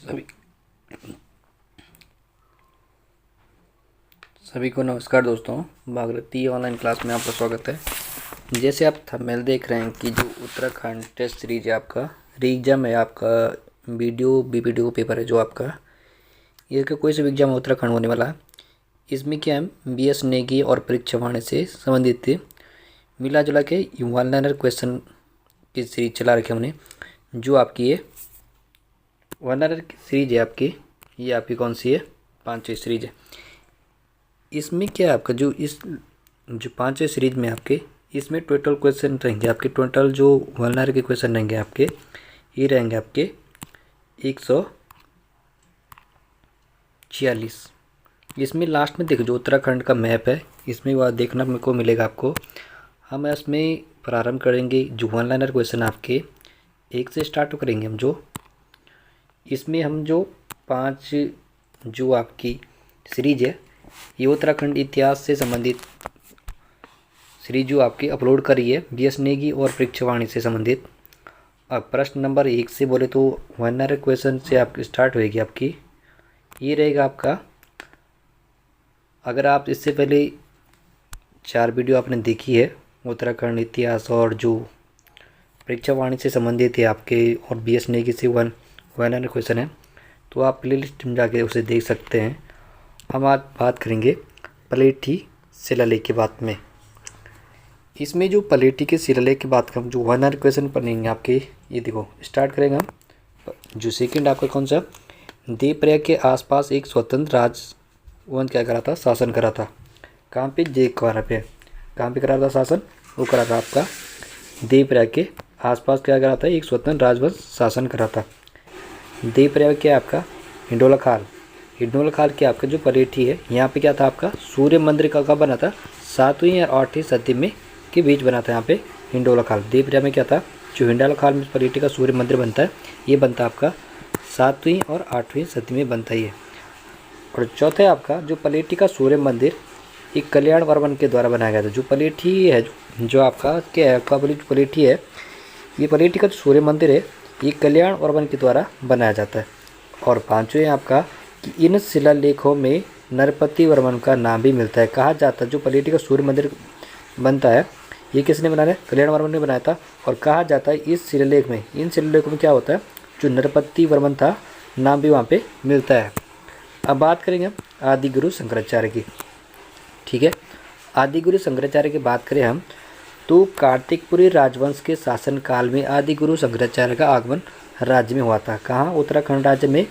सभी सभी को नमस्कार दोस्तों। भागीरथी ऑनलाइन क्लास में आपका स्वागत है। जैसे आप थंबनेल देख रहे हैं कि जो उत्तराखंड टेस्ट सीरीज है आपका री एग्ज़ाम है, आपका बीपीडीओ पेपर है जो आपका ये का कोई सा भी एग्जाम उत्तराखंड होने वाला है। इसमें क्या है, बीएस नेगी और परीक्षा वाणिज्य से संबंधित मिला जुला के 1 लाइनर क्वेश्चन की सीरीज चला रखी हमने। जो आपकी ये 1 लाइनर की सीरीज है आपकी, ये आपकी कौन सी है, 5वीं सीरीज है। इसमें क्या है आपका जो 5वीं सीरीज में आपके इसमें टोटल क्वेश्चन रहेंगे आपके, टोटल जो 1 लाइनर के क्वेश्चन रहेंगे आपके, ये रहेंगे आपके 146। इसमें लास्ट में देखो जो उत्तराखंड का मैप है, इसमें वह देखना मेरे को मिलेगा आपको। हम इसमें प्रारंभ करेंगे जो 1 लाइनर क्वेश्चन आपके 1 से स्टार्ट करेंगे हम। जो इसमें हम जो 5 जो आपकी सीरीज है, ये उत्तराखंड इतिहास से संबंधित सीरीज जो आपकी अपलोड करी है बीएस नेगी और परीक्षा वाणिज्य से संबंधित। अब प्रश्न नंबर 1 से बोले तो 1 लाइनर क्वेश्चन से आपकी स्टार्ट होएगी आपकी। ये रहेगा आपका, अगर आप इससे पहले 4 वीडियो आपने देखी है उत्तराखंड इतिहास और जो परीक्षा वाणिज्य से संबंधित है आपके और बीएस नेगी से 1 लाइनर क्वेश्चन है, तो आप प्लेलिस्ट में जाके उसे देख सकते हैं। हम आज बात करेंगे पलेठी शिलालेख के बात में। इसमें जो पलेठी के शिलालेख की बात करें, जो 1 लाइनर क्वेश्चन पढ़ेंगे आपके, ये देखो स्टार्ट करेंगे हम। जो सेकंड आपका कौन सा, देवप्रयाग के आसपास एक स्वतंत्र राजवंश क्या करा था, शासन करा था। कहाँ पे, देवप्रयाग पे। कहाँ पे करा था शासन, वो करा था आपका देवप्रयाग के आसपास क्या करा था, एक स्वतंत्र राजवंश शासन करा था। देवप्रयाग क्या आपका, हिंडोला खाल के आपका जो पलेठी है, यहाँ पे क्या था आपका सूर्य मंदिर का कब बना था, 7वीं और 8वीं सदी में के बीच बना था। यहाँ पे हिंडोला खाल देवप्रयाग में क्या था, जो हिंडोला खाल में पलेठी का सूर्य मंदिर बनता है, ये बनता है आपका 7वीं और 8वीं सदी में बनता ही है। और चौथा है आपका जो पलेठी का सूर्य मंदिर एक कल्याण वर्मन के द्वारा बनाया गया था। जो पलेठी है, जो आपका क्या है, आपका पलेठी है, ये पलेठी का जो सूर्य मंदिर है, ये कल्याण वर्मन के द्वारा बनाया जाता है। और 5वें आपका कि इन शिलालेखों में नरपति वर्मन का नाम भी मिलता है। कहा जाता है जो पलेठी का सूर्य मंदिर बनता है, ये किसने बनाया है, कल्याण वर्मन ने बनाया था। और कहा जाता है इस शिलालेख में, इन शिलालेखों में क्या होता है, जो नरपति वर्मन था नाम भी वहाँ पे मिलता है। अब बात करेंगे हम आदि गुरु शंकराचार्य की। ठीक है, आदि गुरु शंकराचार्य की बात करें हम, तो कार्तिकपुरी राजवंश के शासनकाल में आदि गुरु शंकराचार्य का आगमन राज्य में हुआ था। कहाँ, उत्तराखंड राज्य में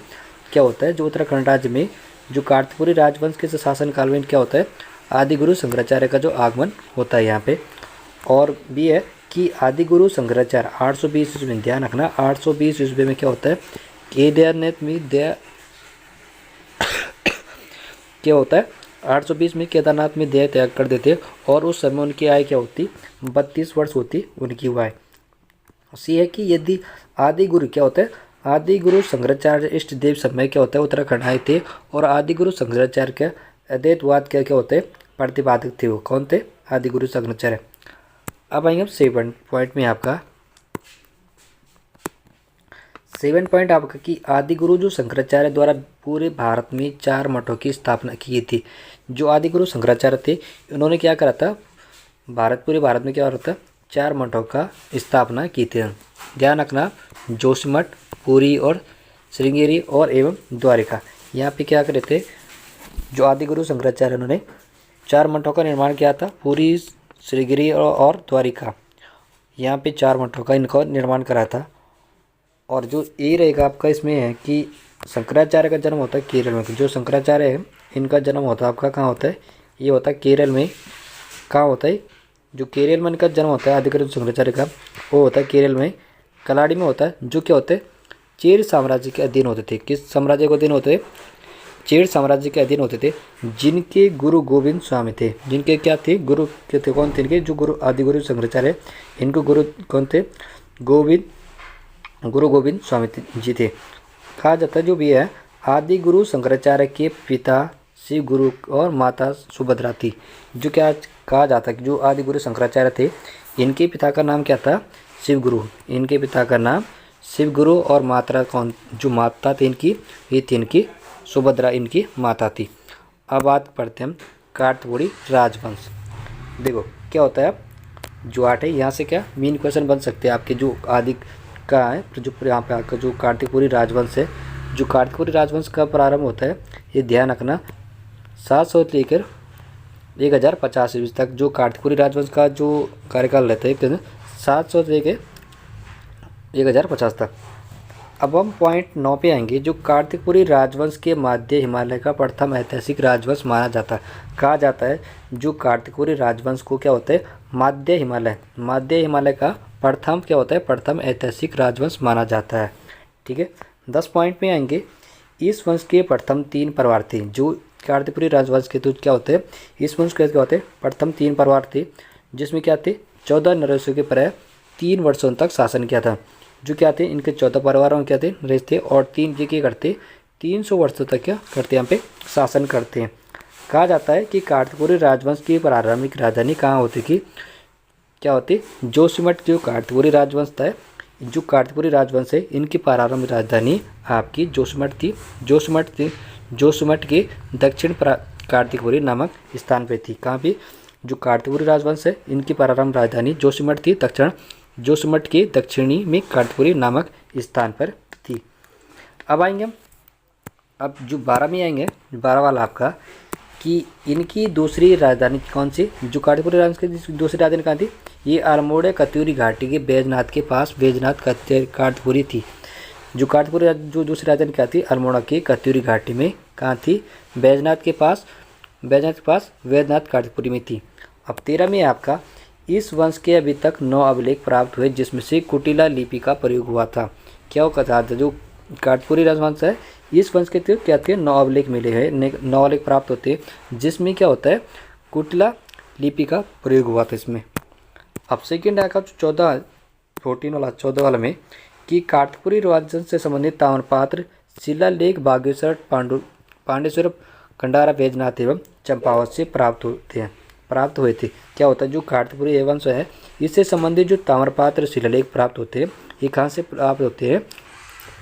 क्या होता है, जो उत्तराखंड राज्य में जो कार्तिकपुरी राजवंश के शासनकाल में क्या होता है, आदि गुरु शंकराचार्य का जो आगमन होता है यहाँ पे। और भी है कि आदि गुरु शंकराचार्य 820 ईस्वी में, ध्यान रखना 820 ईस्वी में क्या होता है, केदारनाथ में क्या होता है, 820 में केदारनाथ में देह त्याग कर देते, और उस समय उनकी आयु क्या होती, 32 वर्ष होती उनकी आयु। सी है कि यदि आदि गुरु क्या होता है, आदि गुरु शंकराचार्य इष्ट देव समय क्या होता है उत्तराखंड आए थे, और आदि गुरु शंकराचार्य का अद्वैतवाद क्या क्या होते हैं, प्रतिपादक थे। वो कौन थे, आदि गुरु शंकराचार्य। अब आएंगे 7 पॉइंट में आपका 7 पॉइंट आपका कि आदि गुरु जो शंकराचार्य द्वारा पूरे भारत में 4 मठों की स्थापना की थी। जो आदि गुरु शंकराचार्य थे, इन्होंने क्या करा था, पूरे भारत में क्या हो रहा था, 4 मठों का स्थापना की थी। ध्यान रखना, जोशीमठ, पुरी और श्रृंगेरी और एवं द्वारिका। यहाँ पे क्या करे थे, जो आदि गुरु शंकराचार्य उन्होंने 4 मठों का निर्माण किया था, पुरी, श्रृंगेरी और द्वारिका। यहाँ पे 4 मठों का इनका निर्माण करा था। और जो ये रहेगा आपका इसमें है कि शंकराचार्य का जन्म होता है केरल में। जो शंकराचार्य है, इनका जन्म होता है आपका कहाँ होता है, ये होता है केरल में। कहाँ होता है, जो केरल में इनका जन्म होता है आदि गुरु शंकराचार्य का, वो होता है केरल में, कलाड़ी में होता है। जो क्या होते हैं, चेर साम्राज्य के अधीन होते थे। किस साम्राज्य के अधीन होते थे, चेर साम्राज्य के अधीन होते थे, जिनके गुरु गोविंद स्वामी थे। जिनके क्या थे, गुरु के थे, कौन थे इनके, जो गुरु आदि गुरु शंकराचार्य, इनको गुरु कौन थे, गुरु गोविंद स्वामी जी थे। कहा जाता है जो भी है, आदि गुरु शंकराचार्य के पिता शिव गुरु और माता सुभद्रा थी। जो क्या कहा जाता है कि जो आदि गुरु शंकराचार्य थे, इनके पिता का नाम क्या था, शिव गुरु। इनके पिता का नाम शिव गुरु और माता कौन, जो माता थी इनकी, ये थी इनकी सुभद्रा, इनकी माता थी। अब बात पढ़ते हैं हम कार्तपुरी राजवंश। देखो क्या होता है, जो 8 है यहाँ से क्या मेन क्वेश्चन बन सकते हैं आपके, जो आदि का है, जो यहाँ पे आपका जो कार्तिकपुरी राजवंश है, जो कार्तिकपुरी राजवंश का प्रारंभ होता है, ये ध्यान रखना 700 लेकर 1050 ईस्वी तक जो कार्तिकपुरी राजवंश का जो कार्यकाल रहता है 700 से लेकर 1050 तक। अब हम पॉइंट 9 पे आएंगे। जो कार्तिकपुरी राजवंश के मध्य हिमालय का प्रथम ऐतिहासिक राजवंश माना जाता है। कहा जाता है जो कार्तिकपुरी राजवंश को क्या होता है, मध्य हिमालय का प्रथम क्या होता है, प्रथम ऐतिहासिक राजवंश माना जाता है। ठीक है, 10 पॉइंट में आएंगे। इस वंश के प्रथम 3 परिवार थे। जो कार्तिकपुरी राजवंश के तो क्या होते हैं, इस वंश के क्या होते हैं, प्रथम 3 परिवार थे, जिसमें क्या थे 14 नरेशों के प्राय 3 वर्षों तक शासन किया था। जो क्या थे, इनके 14 परिवारों में क्या थे, नरेश थे, और 3 जी के करते 300 वर्षों तक क्या करते, यहाँ पे शासन करते हैं। कहा जाता है कि कार्तिकपुरी राजवंश की प्रारंभिक राजधानी कहाँ होती थी, क्या होती, जोशीमठ। जो कार्तिकपुरी राजवंश था, जो कार्तिकपुरी राजवंश है, इनकी प्रारंभिक राजधानी आपकी जोशीमठ थी। जोशीमठ के दक्षिण कार्तिकपुरी नामक स्थान पे थी। कहाँ पे, जो कार्तिकपुरी राजवंश है, इनकी प्रारंभिक राजधानी जोशीमठ थी, जोशीमठ के दक्षिणी में कार्तिकपुरी नामक स्थान पर थी। अब आएंगे हम, अब जो 12 में आएंगे, 12 वाला आपका, कि इनकी दूसरी राजधानी कौन सी, जो कार्तिकपुरी राजवंश की दूसरी राजधानी कहाँ थी, ये अल्मोड़े कत्यूरी घाटी के बैजनाथ के पास बैजनाथ कार्तिकपुरी थी। जो कार्तिकपुरी जो दूसरी राजधानी क्या थी, अल्मोड़ा की कत्यूरी घाटी में कहाँ थी, बैजनाथ के पास बैजनाथ कार्तिकपुरी में थी। अब 13 में आपका, इस वंश के अभी तक 9 अभिलेख प्राप्त हुए, जिसमें से कुटिला लिपि का प्रयोग हुआ था। क्या होगा था, जो कार्तिकपुरी राजवंश है, इस वंश के तो क्या थे 9 अभिलेख मिले हैं, 9 अभिलेख प्राप्त होते हैं, जिसमें क्या होता है, कुटिला लिपि का प्रयोग हुआ था इसमें। अब सेकेंड आएगा 14 वाला में, कि कार्तिकपुरी राजवंश से संबंधित ताम्रपात्र, शिलालेख बागेश्वर, पांडेश्वर, खंडारा, बैजनाथ एवं चंपावत से प्राप्त हुए थे। क्या होता है, जो कार्तिकपुरी वंश है, इससे संबंधित जो ताम्रपात्र शिलालेख प्राप्त होते हैं, ये कहाँ से प्राप्त होते हैं,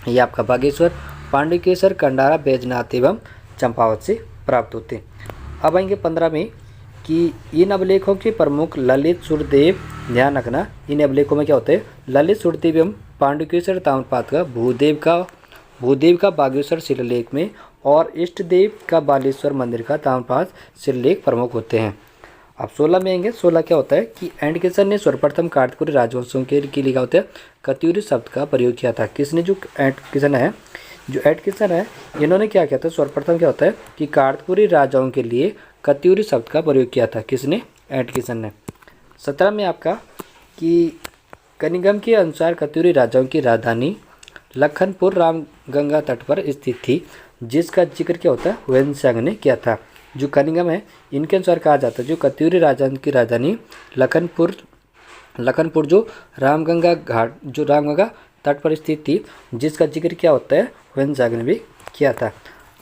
ये आपका बागेश्वर, पांडुकेश्वर, खंडारा, बैजनाथ एवं चंपावत से प्राप्त होते हैं। अब आएंगे 15 में, कि इन अभिलेखों के प्रमुख ललित सुरदेव, ध्यान रखना इन अभिलेखों में क्या होते हैं, ललित सुरदेव एवं पांडुकेश्वर ताम्रपात्र का भूदेव का बागेश्वर शिलालेख में, और इष्ट देव का बालेश्वर मंदिर का ताम्रपात्र शिलालेख प्रमुख होते हैं। अब 16 में आएंगे। 16 क्या होता है, कि एंडकिसन ने सर्वप्रथम कार्तिकपुरी राजवंशों के लिए लिखा होता है कत्यूरी शब्द का प्रयोग किया था। किसने, जो एंडकिसन है, इन्होंने क्या किया था, सर्वप्रथम क्या होता है, कि कार्तिकपुरी राजाओं के लिए कत्यूरी शब्द का प्रयोग किया था। किसने, एंडकिसन ने। 17 में आपका, कि कनिगम के अनुसार कत्यूरी राजाओं की राजधानी लखनपुर रामगंगा तट पर स्थित थी, जिसका जिक्र क्या होता है, हुएनसांग ने किया था। जो कनिगम है, इनके अनुसार कहा जाता है जो कत्यूरी राजाओं की राजधानी लखनपुर जो रामगंगा तट पर स्थित थी, जिसका जिक्र क्या होता है, हुएनसांग ने भी किया था।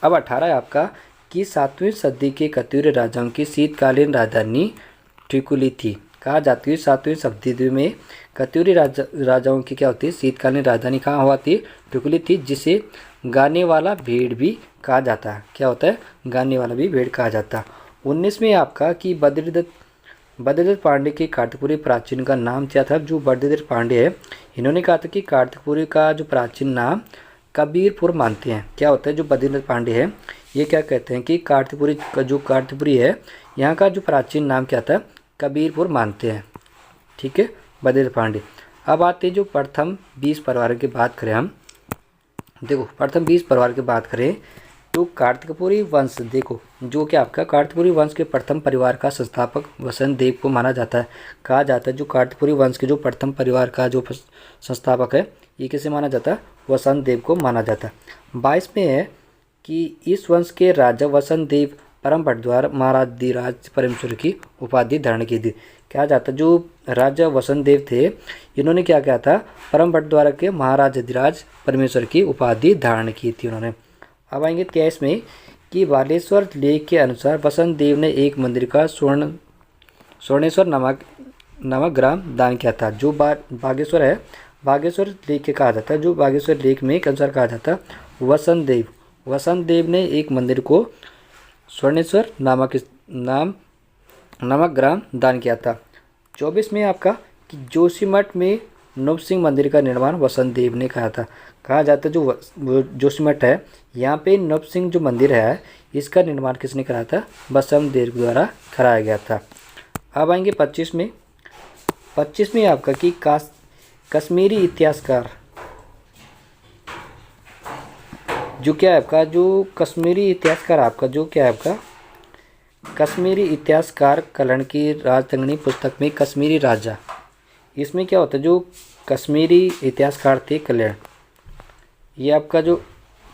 अब 18 है आपका, कि 7वीं सदी के कत्यूरी राजाओं की शीतकालीन राजधानी टिकुली थी। कहा जाती है 7वीं शताब्दी में कत्यूरी राजाओं की क्या होती है, शीतकालीन राजधानी कहाँ हुआ थी, टिकुली थी, जिसे गाने वाला भेड़ भी कहा जाता है। क्या होता है, गाने वाला भी भेड़ कहा जाता है। 19 में आपका, कि बद्रीदत्त पांडे के कार्तिकपुरी प्राचीन का नाम क्या था। जो बद्रीदत्त पांडे है, इन्होंने कहा था कि कार्तिकपुरी का जो प्राचीन नाम कबीरपुर मानते हैं। क्या होता है, जो बद्रीदत्त पांडे है, ये क्या कहते हैं, कि कार्तिकपुरी है, यहाँ का जो प्राचीन नाम क्या था, कबीरपुर मानते हैं। ठीक है, बद्रीदत्त पांडे। अब आते हैं जो प्रथम 20 परिवारों की बात करें हम। देखो प्रथम 20 परिवार की बात करें तो कार्तिकपुरी वंश, देखो जो कि आपका कार्तिकपुरी वंश के प्रथम परिवार का संस्थापक वसंत देव को माना जाता है। कहा जाता है जो कार्तिकपुरी वंश के जो प्रथम परिवार का जो संस्थापक है, ये किसे माना जाता है, वसंत देव को माना जाता है। 22 में है, कि इस वंश के राजा वसंत देव परम भट्ट महाराज परमेश्वर की उपाधि धारण की थी। कहा जाता है जो राजा वसंत देव थे, इन्होंने क्या किया था, परम भट्ट द्वारा के महाराज परमेश्वर की उपाधि धारण की थी उन्होंने। अब आएंगे 23 में, कि बालेश्वर लेख के अनुसार वसंत देव ने एक मंदिर का स्वर्णेश्वर नामक ग्राम दान किया था। जो बागेश्वर है, बागेश्वर लेक के कहा जाता है, जो बागेश्वर लेक में के अनुसार कहा जाता है वसंत देव ने एक मंदिर को स्वर्णेश्वर नामक ग्राम दान किया था। 24 में आपका कि जोशीमठ में नृसिंह मंदिर का निर्माण वसंत देव ने कहा जाता है जो जोशीमठ है यहाँ पे नृसिंह जो मंदिर है इसका निर्माण किसने कराया था? वसंत देव द्वारा कराया गया था। अब आएंगे 25 में। 25 में आपका कि कश्मीरी इतिहासकार जो क्या है आपका, जो कश्मीरी इतिहासकार आपका जो क्या है आपका कश्मीरी इतिहासकार कल्याण की राजतंगनी पुस्तक में कश्मीरी राजा, इसमें क्या होता है जो कश्मीरी इतिहासकार थे कल्याण, ये आपका जो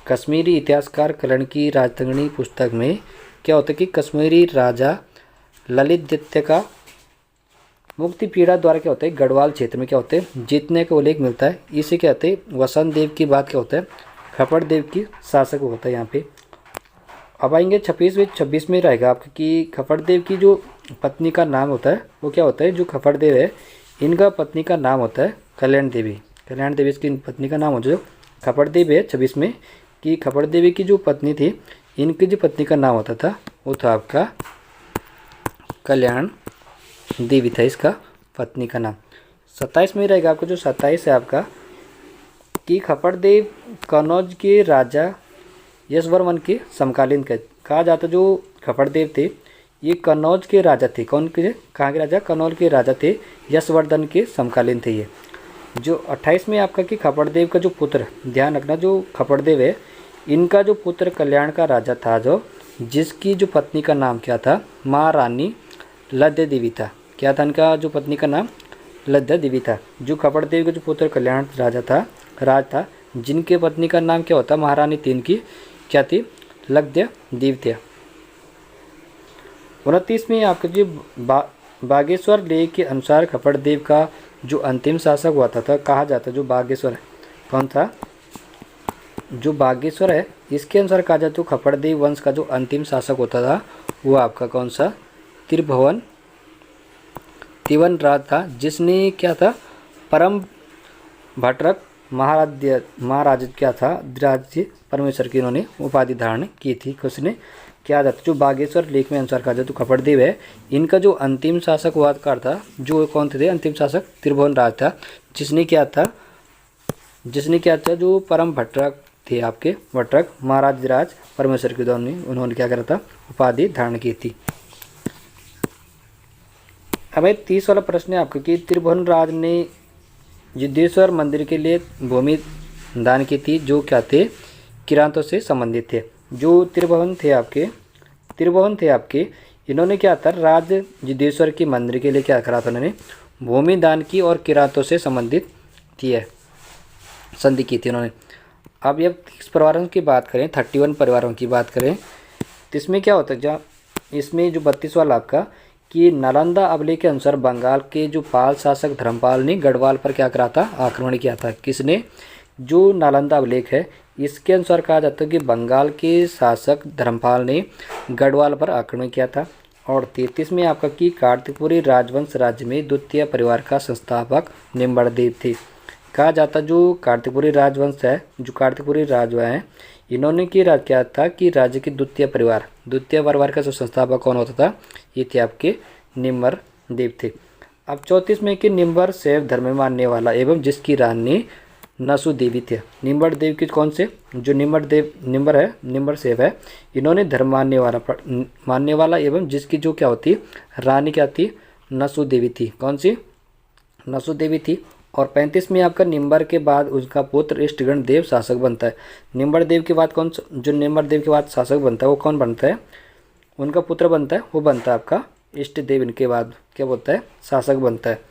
कश्मीरी इतिहासकार कल्याण की राजतंगनी पुस्तक में क्या होता है कि कश्मीरी राजा ललितदित्य का मुक्ति पीड़ा द्वारा क्या होता है गढ़वाल क्षेत्र में क्या होते हैं जीतने का उल्लेख मिलता है। इसे क्या होते हैं वसंत देव की बात क्या होता है खपड़ देव की शासक होता है यहाँ पे। अब आएंगे 26 में रहेगा आपका कि खपड़ देव की जो पत्नी का नाम होता है वो क्या होता है, जो खपड़ देव है इनका पत्नी का नाम होता है कल्याण देवी इसकी पत्नी का नाम होता है जो खपड़ देव है। 26 में कि खपड़ देवी की जो पत्नी थी इनकी जो पत्नी का नाम होता था वो था आपका कल्याण देवी था इसका पत्नी का नाम। 27 में रहेगा आपका जो 27 है आपका कि खपड़ देव कन्नौज के राजा यशवर्मन के समकालीन कहा जाता। जो खपड़ देव थे ये कन्नौज के राजा थे, कहाँ के राजा? कन्नौज के राजा थे, यशवर्धन के समकालीन थे ये। जो 28 में आपका कि खपड़ देव का जो पुत्र, ध्यान रखना जो खपड़ देव है इनका जो पुत्र कल्याण का राजा था जो जिसकी जो पत्नी का नाम क्या था महारानी लद्दे देवी था। क्या था इनका जो पत्नी का नाम? लद्दे देवी था। जो खपड़ देव का जो पुत्र कल्याण राज था जिनके पत्नी का नाम क्या होता महारानी तीन की क्या थी? लद्दे देवी थे। 29 में आपका जो बागेश्वर लेख के अनुसार खपड़ देव का जो अंतिम शासक हुआ था कहा जाता जो बागेश्वर है कौन था? जो बागेश्वर है इसके अनुसार कहा जाता खपड़ देव वंश का जो अंतिम शासक होता था वो आपका कौन सा? तिवन राज था, जिसने क्या था परम भट्टरक महाराज क्या था राज्य परमेश्वर की इन्होंने उपाधि धारण की थी। किसने? क्या जाता जो बागेश्वर लेख में अनुसार कहा जाता खपड़ देव है इनका जो अंतिम शासक हुआ था जो कौन थे? अंतिम शासक त्रिभुवन राज था, जिसने क्या था जो परम भट्टरक थे आपके भट्टरक महाराज परमेश्वर के द्वारा उन्होंने क्या करा था उपाधि धारण की थी। हमें 30 वाला प्रश्न है आपका कि त्रिभुवन राज ने युद्धेश्वर मंदिर के लिए भूमि दान की थी जो क्या थे किरांतों से संबंधित थे। जो त्रिभुवन थे आपके इन्होंने क्या था राज युद्धेश्वर के मंदिर के लिए क्या करा था उन्होंने भूमि दान की और किरांतों से संबंधित थी है संधि की थी उन्होंने। अब 30 परिवारों की बात करें 31 परिवारों की बात करें तो इसमें क्या होता है जहाँ इसमें जो 32 वाला आपका कि नालंदा अभिलेख के अनुसार बंगाल के जो पाल शासक धर्मपाल ने गढ़वाल पर क्या करा था आक्रमण किया था। किसने? जो नालंदा अभिलेख है इसके अनुसार कहा जाता है कि बंगाल के शासक धर्मपाल ने गढ़वाल पर आक्रमण किया था। और 33 में आपका कि कार्तिकपुरी राजवंश राज्य में द्वितीय परिवार का संस्थापक निम्बरदेव थे। कहा जाता जो कार्तिकपुरी राजवंश है जो कार्तिकपुरी राजवा है इन्होंने की राज क्या था कि राज्य के द्वितीय परिवार का जो संस्थापक कौन होता था ये थे आपके निम्बर देव थे। अब 34 में कि निम्बर शैव धर्म में मानने वाला एवं जिसकी रानी नसु देवी थे। निम्बर देव की कौन से? जो निम्बर शैव है इन्होंने धर्म मानने वाला एवं जिसकी जो क्या होती रानी क्या थी नसु देवी थी। कौन सी? नसु देवी थी। और 35 में आपका निम्बर के बाद उसका पुत्र इष्टगण देव शासक बनता है। निम्बर देव के बाद जो निम्बर देव के बाद शासक बनता है वो कौन बनता है? उनका पुत्र बनता है वो बनता है आपका इष्ट देव। इनके बाद क्या बोलता है शासक बनता है।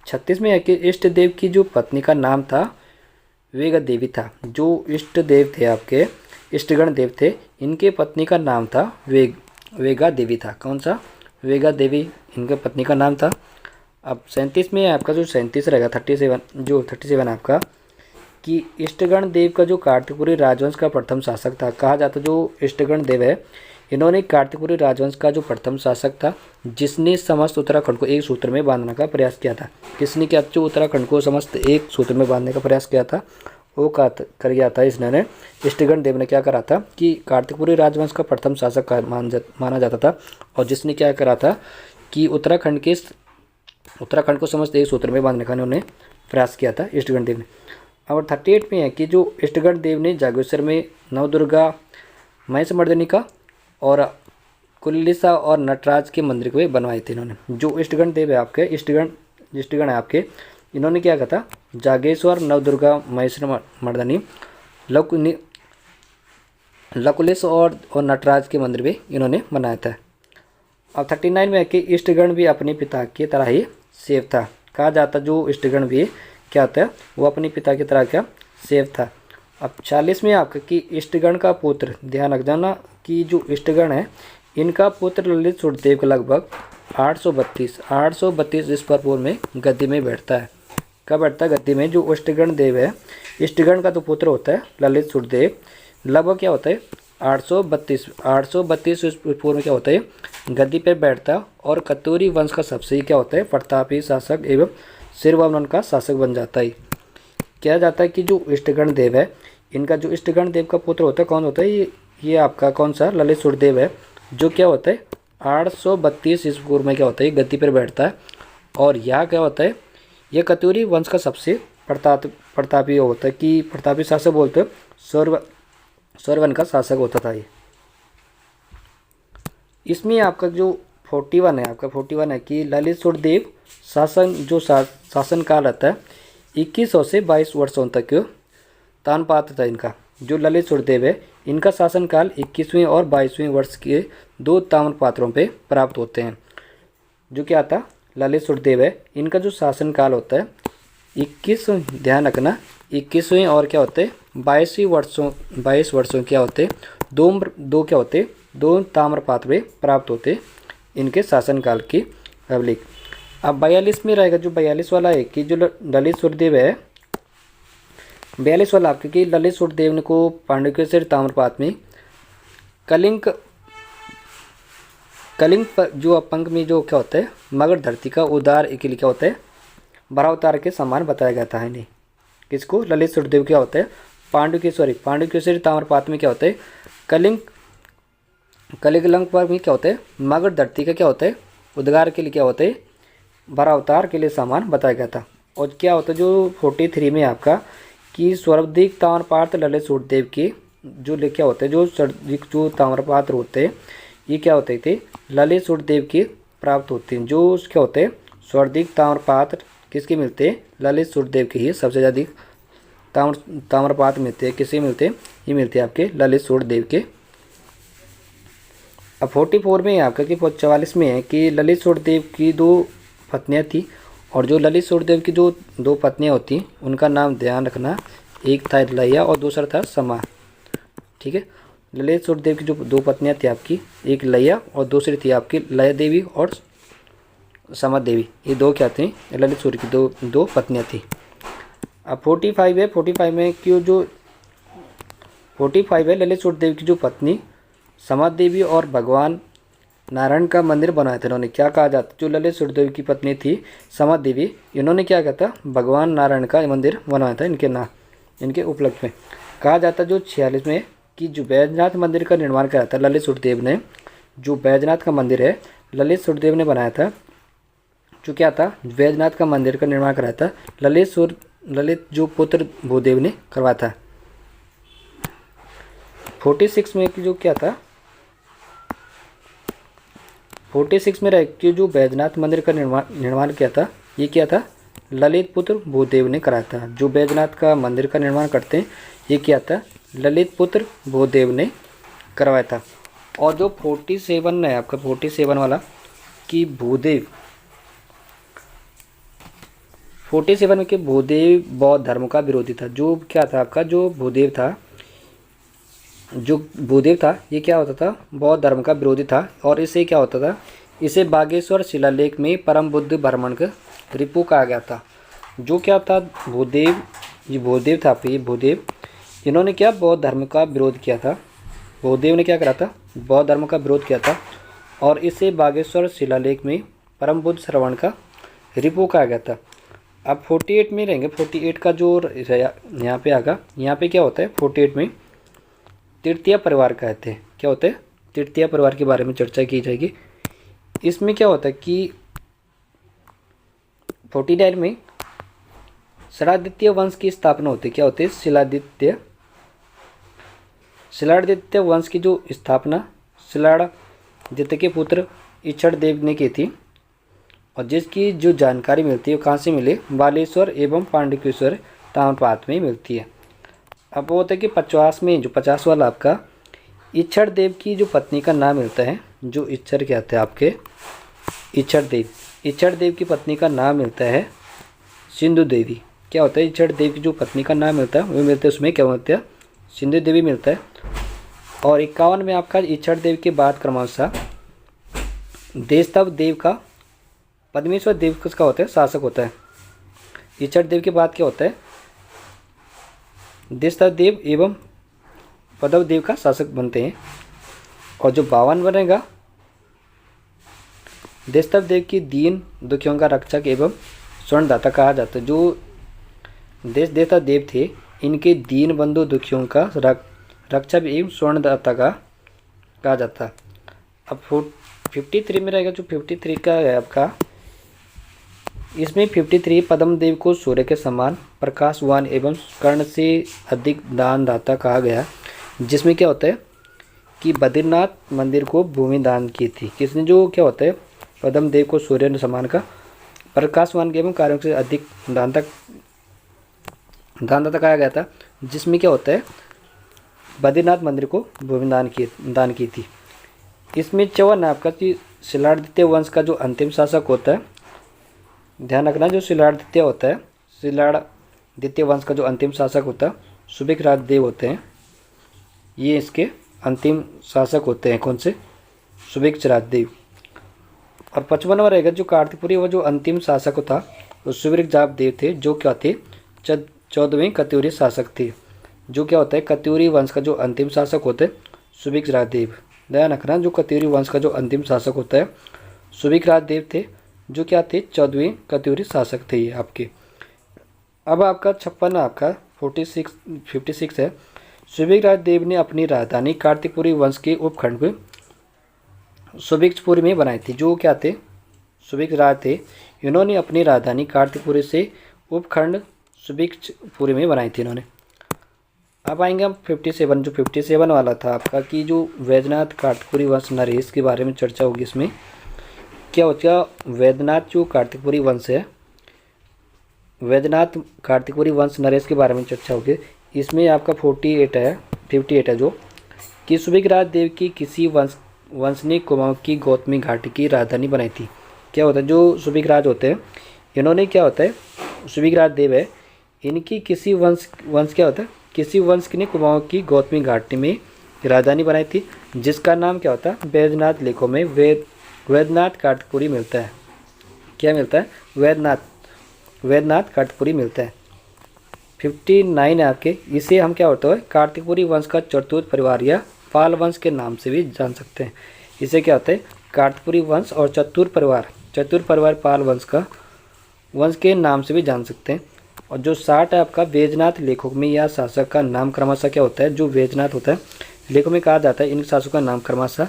36 में है कि इष्ट देव की जो पत्नी का नाम था वेगा देवी था। जो इष्ट देव थे आपके इष्टगण देव थे इनके पत्नी का नाम था वेगा देवी था। कौन सा? वेगा देवी इनके पत्नी का नाम था। अब 37 में आपका जो 37 रहेगा 37 आपका कि इष्टगण देव का जो कार्तिकपुरी राजवंश का प्रथम शासक था। कहा जाता जो इष्टगण देव है इन्होंने कार्तिकपुरी राजवंश का जो प्रथम शासक था, जिसने समस्त उत्तराखंड को एक सूत्र में बांधने का प्रयास किया था। किसने क्या, जो उत्तराखंड को समस्त एक सूत्र में बांधने का प्रयास किया था, वो कर गया था इसने। इष्टगण देव ने क्या करा था कि कार्तिकपुरी राजवंश का प्रथम शासक माना जाता था, और जिसने क्या करा था कि उत्तराखंड को समस्त एक सूत्र में बांधने का उन्होंने प्रयास किया था इष्टगण देव ने। और 38 में है कि जो इष्टगण देव ने जागेश्वर में नवदुर्गा, महेशमर्दिनी का और कुल्लिसा और नटराज के मंदिर को बनवाए थे इन्होंने। जो इष्टगण देव है आपके, इष्टगण है आपके, इन्होंने क्या कहा था, जागेश्वर, नवदुर्गा, महेशमर्दिनी, लकुलिस और नटराज के मंदिर भी इन्होंने बनाया था। और 39 में है कि इष्टगण भी अपने पिता की तरह ही सेव था। कहा जाता जो इष्टगण भी क्या होता है, वो अपने पिता की तरह क्या सेव था। अब 40 में आपका कि इष्टगण का पुत्र, ध्यान रख जाना कि जो इष्टगण है इनका पुत्र ललित सुरदेव का लगभग 832 ईस्वी पूर्व में गद्दी में बैठता है। कब बैठता है गद्दी में? जो इष्टगण देव है, इष्टगण का तो पुत्र होता है ललित सुरदेव, लगभग क्या होता है 832 ईस्वी पूर्व में क्या होता है गद्दी पर बैठता है, और कतूरी वंश का सबसे क्या होता है प्रतापी शासक एवं सिरवामन का शासक बन जाता है। क्या जाता है कि जो इष्टगण देव है, इनका जो इष्टगण देव का पुत्र होता है, कौन होता है ये आपका कौन सा ललित सुरदेव है, जो क्या होता है 832 ईस्वी पूर्व में क्या होता है गद्दी पर बैठता है। और यह क्या होता है, यह कतूरी वंश का सबसे प्रतापी होता है कि प्रतापी शासक बोलते हैं, सौरवन का शासक होता था ये। इसमें आपका जो 41 है, आपका 41 है कि ललित सुरदेव शासन काल रहता है 2100 से 22 वर्षों तक तानपात्र था इनका। जो ललित सुरदेव है इनका शासनकाल 21वें और 22वें वर्ष के 2 ताम्रपात्रों पे प्राप्त होते हैं। जो क्या था ललित सुरदेव है, इनका जो शासनकाल होता है 21, ध्यान रखना 21वें और क्या होते हैं 22 वर्षों क्या होते दो क्या होते 2 ताम्रपात्र में प्राप्त होते इनके शासनकाल की पब्लिक। अब 42 में रहेगा, जो 42 वाला है कि जो ललित सुरदेव है, 42 वाला आपके कि ललित सुरदेव ने को पांडुकेश्वर ताम्रपात्र में कलिंग पर जो अपंग में जो क्या होता है मगध धरती का उदार एक क्या होता है बरावतार के समान बताया गया था इन्हें। किसको? ललित सुरदेव क्या होता है पांडुकेश्वरी ताम्रपात्र में क्या होता है कलिंग पर में क्या होता है मगध धरती का क्या होता है उद्गार के लिए क्या होता है बरावतार के लिए समान बताया गया था। और क्या होता है जो 43 में आपका कि स्वर्वधिक ताम्रपात्र ललित सुरदेव के जो क्या होते हैं जो ताम्रपात्र होते हैं ये क्या होते थे ललित सुरदेव के प्राप्त होते हैं। जो क्या होते हैं स्वर्वधिक ताम्रपात्र किसके मिलते हैं ललित सुरदेव के ही सबसे ज़्यादा ताम्रपात्र मिलते हैं। किसके मिलते हैं? ये मिलते हैं आपके ललित सुरदेव के। अब 44 में आपका कि 44 में है कि ललित सुरदेव की 2 पत्नियां थी, और जो ललित सुरदेव की जो 2 पत्नियां होती उनका नाम ध्यान रखना, एक था लैया और दूसरा था समा। ठीक है, ललित सुरदेव की जो 2 पत्नियां थी आपकी, एक लैया और दूसरी थी आपकी लया देवी और समा देवी। ये 2 क्या थी ललित सूर्य की 2 पत्नियां थी। अब 45 है, 45 में क्यों जो 45 है ललित सुरदेव की जो पत्नी समा देवी और भगवान नारायण का मंदिर बनाया था इन्होंने। क्या कहा जाता जो ललित सुरदेव की पत्नी थी समा देवी, इन्होंने क्या कहा था भगवान नारायण का मंदिर बनाया था इनके उपलक्ष्य में। कहा जाता जो 46 में कि जो बैजनाथ मंदिर का निर्माण कराया था ललित सुरदेव ने, जो बैजनाथ का मंदिर है ललित सुरदेव ने बनाया था। जो क्या था बैजनाथ का मंदिर का निर्माण कराया था ललित जो पुत्र भूदेव ने करवाया था। 46 में जो क्या था 46 में रह के जो बैजनाथ मंदिर का निर्माण किया था ये क्या था ललित पुत्र भूदेव ने कराया था। जो बैजनाथ का मंदिर का निर्माण करते हैं ये क्या था ललित पुत्र भूदेव ने करवाया था। और जो 47 है आपका 47 वाला कि भूदेव 47 में कि भूदेव बौद्ध धर्म का विरोधी था। जो क्या था आपका जो भूदेव था ये क्या होता था बौद्ध धर्म का विरोधी था। और इसे क्या होता था इसे बागेश्वर शिलालेख में परम बुद्ध ब्राह्मण का रिपु कहा गया था। जो क्या था भूदेव था ये भूदेव इन्होंने क्या बौद्ध धर्म का विरोध किया था। बौद्धदेव ने क्या करा था, बौद्ध धर्म का विरोध किया था और इसे बागेश्वर शिलालेख में परम बुद्ध श्रवण का रिपो कहा गया था। अब 48 में रहेंगे, 48 का जो यहाँ पे आगा, यहाँ पे क्या होता है 48 में तृतीय परिवार कहते हैं। क्या होते हैं, तृतीय परिवार के बारे में चर्चा की जाएगी। इसमें क्या होता है कि 49 में शिलादित्य वंश की स्थापना होती है। क्या होती है, शिलादित्य वंश की जो स्थापना शिलादित्य के पुत्र इक्षण देव ने की थी और जिसकी जो जानकारी मिलती है वो कहाँ से मिले, बालेश्वर एवं पांडुकेश्वर ताम्रपात में मिलती है। अब वो होता है कि 50 में जो 50 वाला आपका इक्षण देव की जो पत्नी का नाम मिलता है, जो इक्षण क्या थे आपके इक्षण देव की पत्नी का नाम मिलता है सिंधु देवी। क्या होता है, इक्षण देव की जो पत्नी का नाम मिलता है वो मिलता है, उसमें क्या होता है, सिंधु देवी मिलता है। और 51 में आपका इक्षण देव के बाद क्रमशः देशतव देव का पद्मेश्वर देव किसका होता है, शासक होता है। इक्षण देव के बाद क्या होता है, देशतव देव एवं पदव देव का शासक बनते हैं। और जो 52 बनेगा, देशतव देव की दीन दुखियों का रक्षक एवं स्वर्णदाता कहा जाता है। जो देशतव देव थे इनके दीन बंधु दुखियों का रक्षक एवं स्वर्णदाता का कहा जाता है। अब 53 में रहेगा, जो 53 का है आपका, इसमें 53 पद्मदेव को सूर्य के समान प्रकाशवान एवं कर्ण से अधिक दानदाता कहा गया। जिसमें क्या होता है कि बद्रीनाथ मंदिर को भूमि दान की थी किसने, जो क्या होता है पद्मदेव को सूर्य के समान का प्रकाशवान एवं कार्यों से अधिक दानदाता कहा गया था। जिसमें क्या होता है बद्रीनाथ मंदिर को भूमि दान की थी। इसमें 54 आपका कि शिलादित्य वंश का जो अंतिम शासक होता है, ध्यान रखना, जो शिलादित्य होता है, शिलादित्य वंश का जो अंतिम शासक होता है सुभिक्षराज देव होते हैं। ये इसके अंतिम शासक होते हैं, कौन से, सुभिक्षराज देव। और 55वां रहेगा जो कार्तिकपुरी, वो जो अंतिम शासक था वो सुभिक्षराज देव थे, जो क्या थे 14वें कत्यूरी शासक थे। जो क्या होता है कत्यूरी वंश का जो अंतिम शासक होते हैं सुभिक्षराज देव। ध्यान रखना, जो कत्यूरी वंश का जो अंतिम शासक होता है सुभिक्षराज देव थे, जो क्या थे 14वें कत्यूरी शासक थे ये आपके। अब आपका 56 आपका 56 है। सुभिक्षराज देव ने अपनी राजधानी कार्तिकपुरी वंश के उपखंड में सुभिक्षपुरी में बनाई थी। जो क्या थे सुभिक्षराज थे, इन्होंने अपनी राजधानी कार्तिकपुरी से उपखंड सुभिक्षपुरी में बनाई थी इन्होंने। अब आएंगे हम 57, जो 57 वाला था आपका कि जो वैद्यनाथ कार्तिकपुरी वंश नरेश के बारे में चर्चा होगी। इसमें क्या होता है, वैद्यनाथ जो कार्तिकपुरी वंश है, वैद्यनाथ कार्तिकपुरी वंश नरेश के बारे में चर्चा होगी। इसमें आपका 58 है जो कि सुभिक्षराज देव की किसी वंश ने कुमाऊं की गौतमी घाटी की राजधानी बनाई थी। क्या होता है, जो सुभिक्षराज होते हैं इन्होंने क्या होता है, सुभिक्षराज देव है, इनकी किसी वंश क्या होता है, किसी वंश ने कुमाऊं की गौतमी घाटी में राजधानी बनाई थी, जिसका नाम क्या होता है वैद्यनाथ लेखों में वैद्यनाथ कार्तिकपुरी मिलता है। क्या मिलता है, वैद्यनाथ कार्तिकपुरी मिलता है। 59 है आपके, इसे हम क्या होता है कार्तिकपुरी वंश का चतुर्थ परिवार या पाल वंश के नाम से भी जान सकते हैं। इसे क्या होता है कार्तिकपुरी वंश और चतुर्थ परिवार पाल वंश के नाम से भी जान सकते हैं। और जो 60 है आपका वैद्यनाथ लेखों में या शासक का नाम क्रमशः क्या होता है, जो वैद्यनाथ होता है लेखों में कहा जाता है इन शासकों का नाम क्रमशः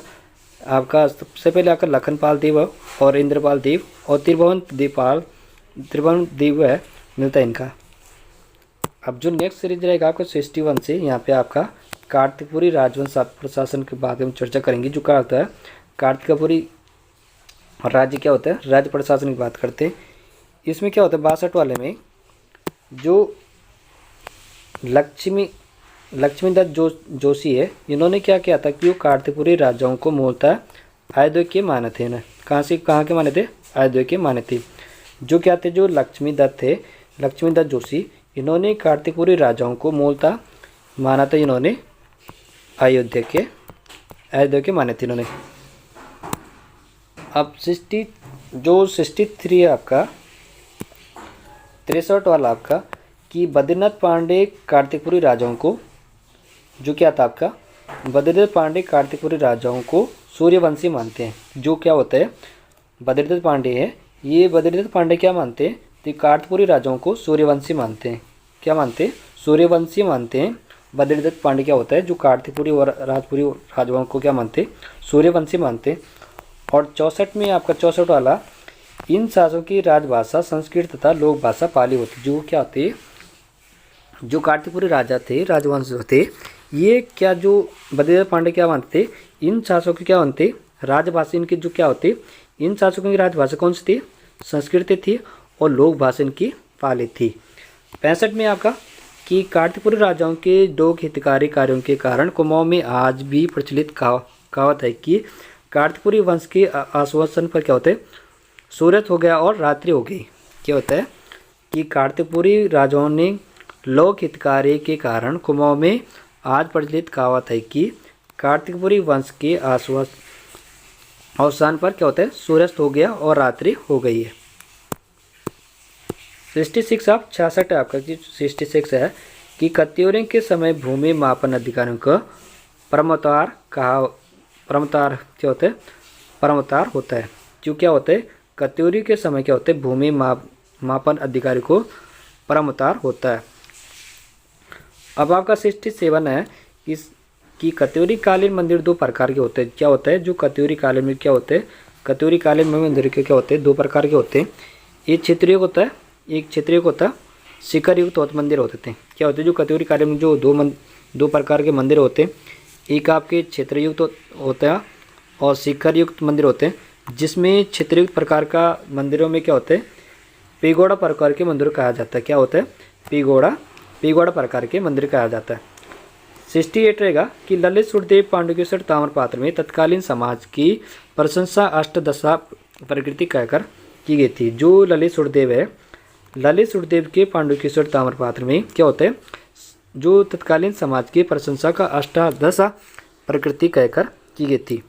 आपका सबसे पहले आपका लखनपाल देव और इंद्रपाल देव और त्रिभुवन देव है मिलता है इनका। अब जो नेक्स्ट सीरीज रहेगा आपका 61 से, यहाँ पे आपका कार्तिकपुरी राजवंश प्रशासन के बारे में चर्चा करेंगे। जो क्या होता है कार्तिकपुरी राज्य क्या होता है, राज्य प्रशासन की बात करते हैं। इसमें क्या होता है 62 वाले में जो लक्ष्मीदत्त जोशी है, इन्होंने क्या किया था कि वो कार्तिकपुरी राजाओं को मूलतः अयोध्या माने थे। ना कहाँ के माने थे, अयोध्या माने थे। जो क्या थे, जो लक्ष्मीदत्त जोशी, इन्होंने कार्तिकपुरी राजाओं को मूलतः माना था, इन्होंने अयोध्या के माने थे इन्होंने। अब 63 है आपका 63 वाला आपका कि बद्रीनाथ पांडे कार्तिकपुरी राजाओं को जो क्या था आपका बद्रीदत्त पांडे कार्तिकपुरी राजाओं को सूर्यवंशी मानते हैं। जो क्या होता है, बद्रीदत्त पांडे है, ये बद्रीदत्त पांडे क्या मानते हैं, तो कार्तिकपुरी राजाओं को सूर्यवंशी मानते हैं। क्या मानते हैं, सूर्यवंशी मानते हैं। बद्रीदत्त पांडे क्या होता है, जो कार्तिकपुरी और राजपुरी राजाओं को क्या मानते हैं, सूर्यवंशी मानते हैं। और 64 में आपका 64 वाला, इन शासकों की राजभाषा संस्कृत तथा लोक भाषा पाली होती। जो क्या होती है, जो कार्तिकपुरी राजा थे, राजवंश थे, ये क्या जो बद्रीदत्त पांडे क्या मानते थे, इन शासकों की क्या मानते, राजभाषा इनकी जो क्या होती, इन शासकों की राजभाषा कौन सी थी, संस्कृत थी और लोक भाषा इनकी पाली थी। 65 में आपका कि कार्तिकपुरी राजाओं के लोक हितकारी कार्यों के कारण कुमाऊं में आज भी प्रचलित कहावत है कि कार्तिकपुरी वंश के आश्वासन पर क्या होता है, सूरज हो गया और रात्रि हो गई। क्या होता है कि कार्तिकपुरी राजाओं ने लोक हितकारी के कारण कुमाऊं में आज प्रचलित कहावत है कि कार्तिकपुरी वंश के अवसान पर क्या होता है, सूर्यास्त हो गया और रात्रि हो गई है। 66 आप 66 है आपका कि 66 है कि कत्यूरी के समय भूमि मापन अधिकारियों का परमतार क्या होता है, परमतार होता है। जो क्या होता है, कत्यूरी के समय क्या होता है, भूमि मापन अधिकारी को परमतार होता है। अब आपका 67 है इस कि कत्यूरी कालीन मंदिर दो प्रकार के होते हैं। क्या होता है, जो कत्यूरी कालीन में क्या होते हैं, कत्यूरी कालीन मंदिर के क्या होते हैं, दो प्रकार के होते हैं। एक क्षेत्रीय होता है, एक क्षेत्रीय होता है, शिखर युक्त मंदिर होते थे। क्या होते हैं, जो कत्यूरी कालीन में जो दो प्रकार के मंदिर होते हैं, एक आपके क्षेत्र युक्त होता है और शिखर युक्त मंदिर होते हैं। जिसमें क्षेत्र युक्त प्रकार का मंदिरों में क्या होते हैं, पेगोड़ा प्रकार के मंदिर कहा जाता है। क्या होता है, पेगोड़ा प्रकार के मंदिर कहा जाता है। 68 रहेगा कि ललित सुखदेव पांडुकेश्वर ताम्रपात्र में तत्कालीन समाज की प्रशंसा अष्टदशा प्रकृति कहकर की गई थी। जो ललित सुखदेव है, ललित सुखदेव के पांडुकेश्वर ताम्रपात्र में क्या होता है, जो तत्कालीन समाज की प्रशंसा का अष्टादशा प्रकृति कहकर की गई थी।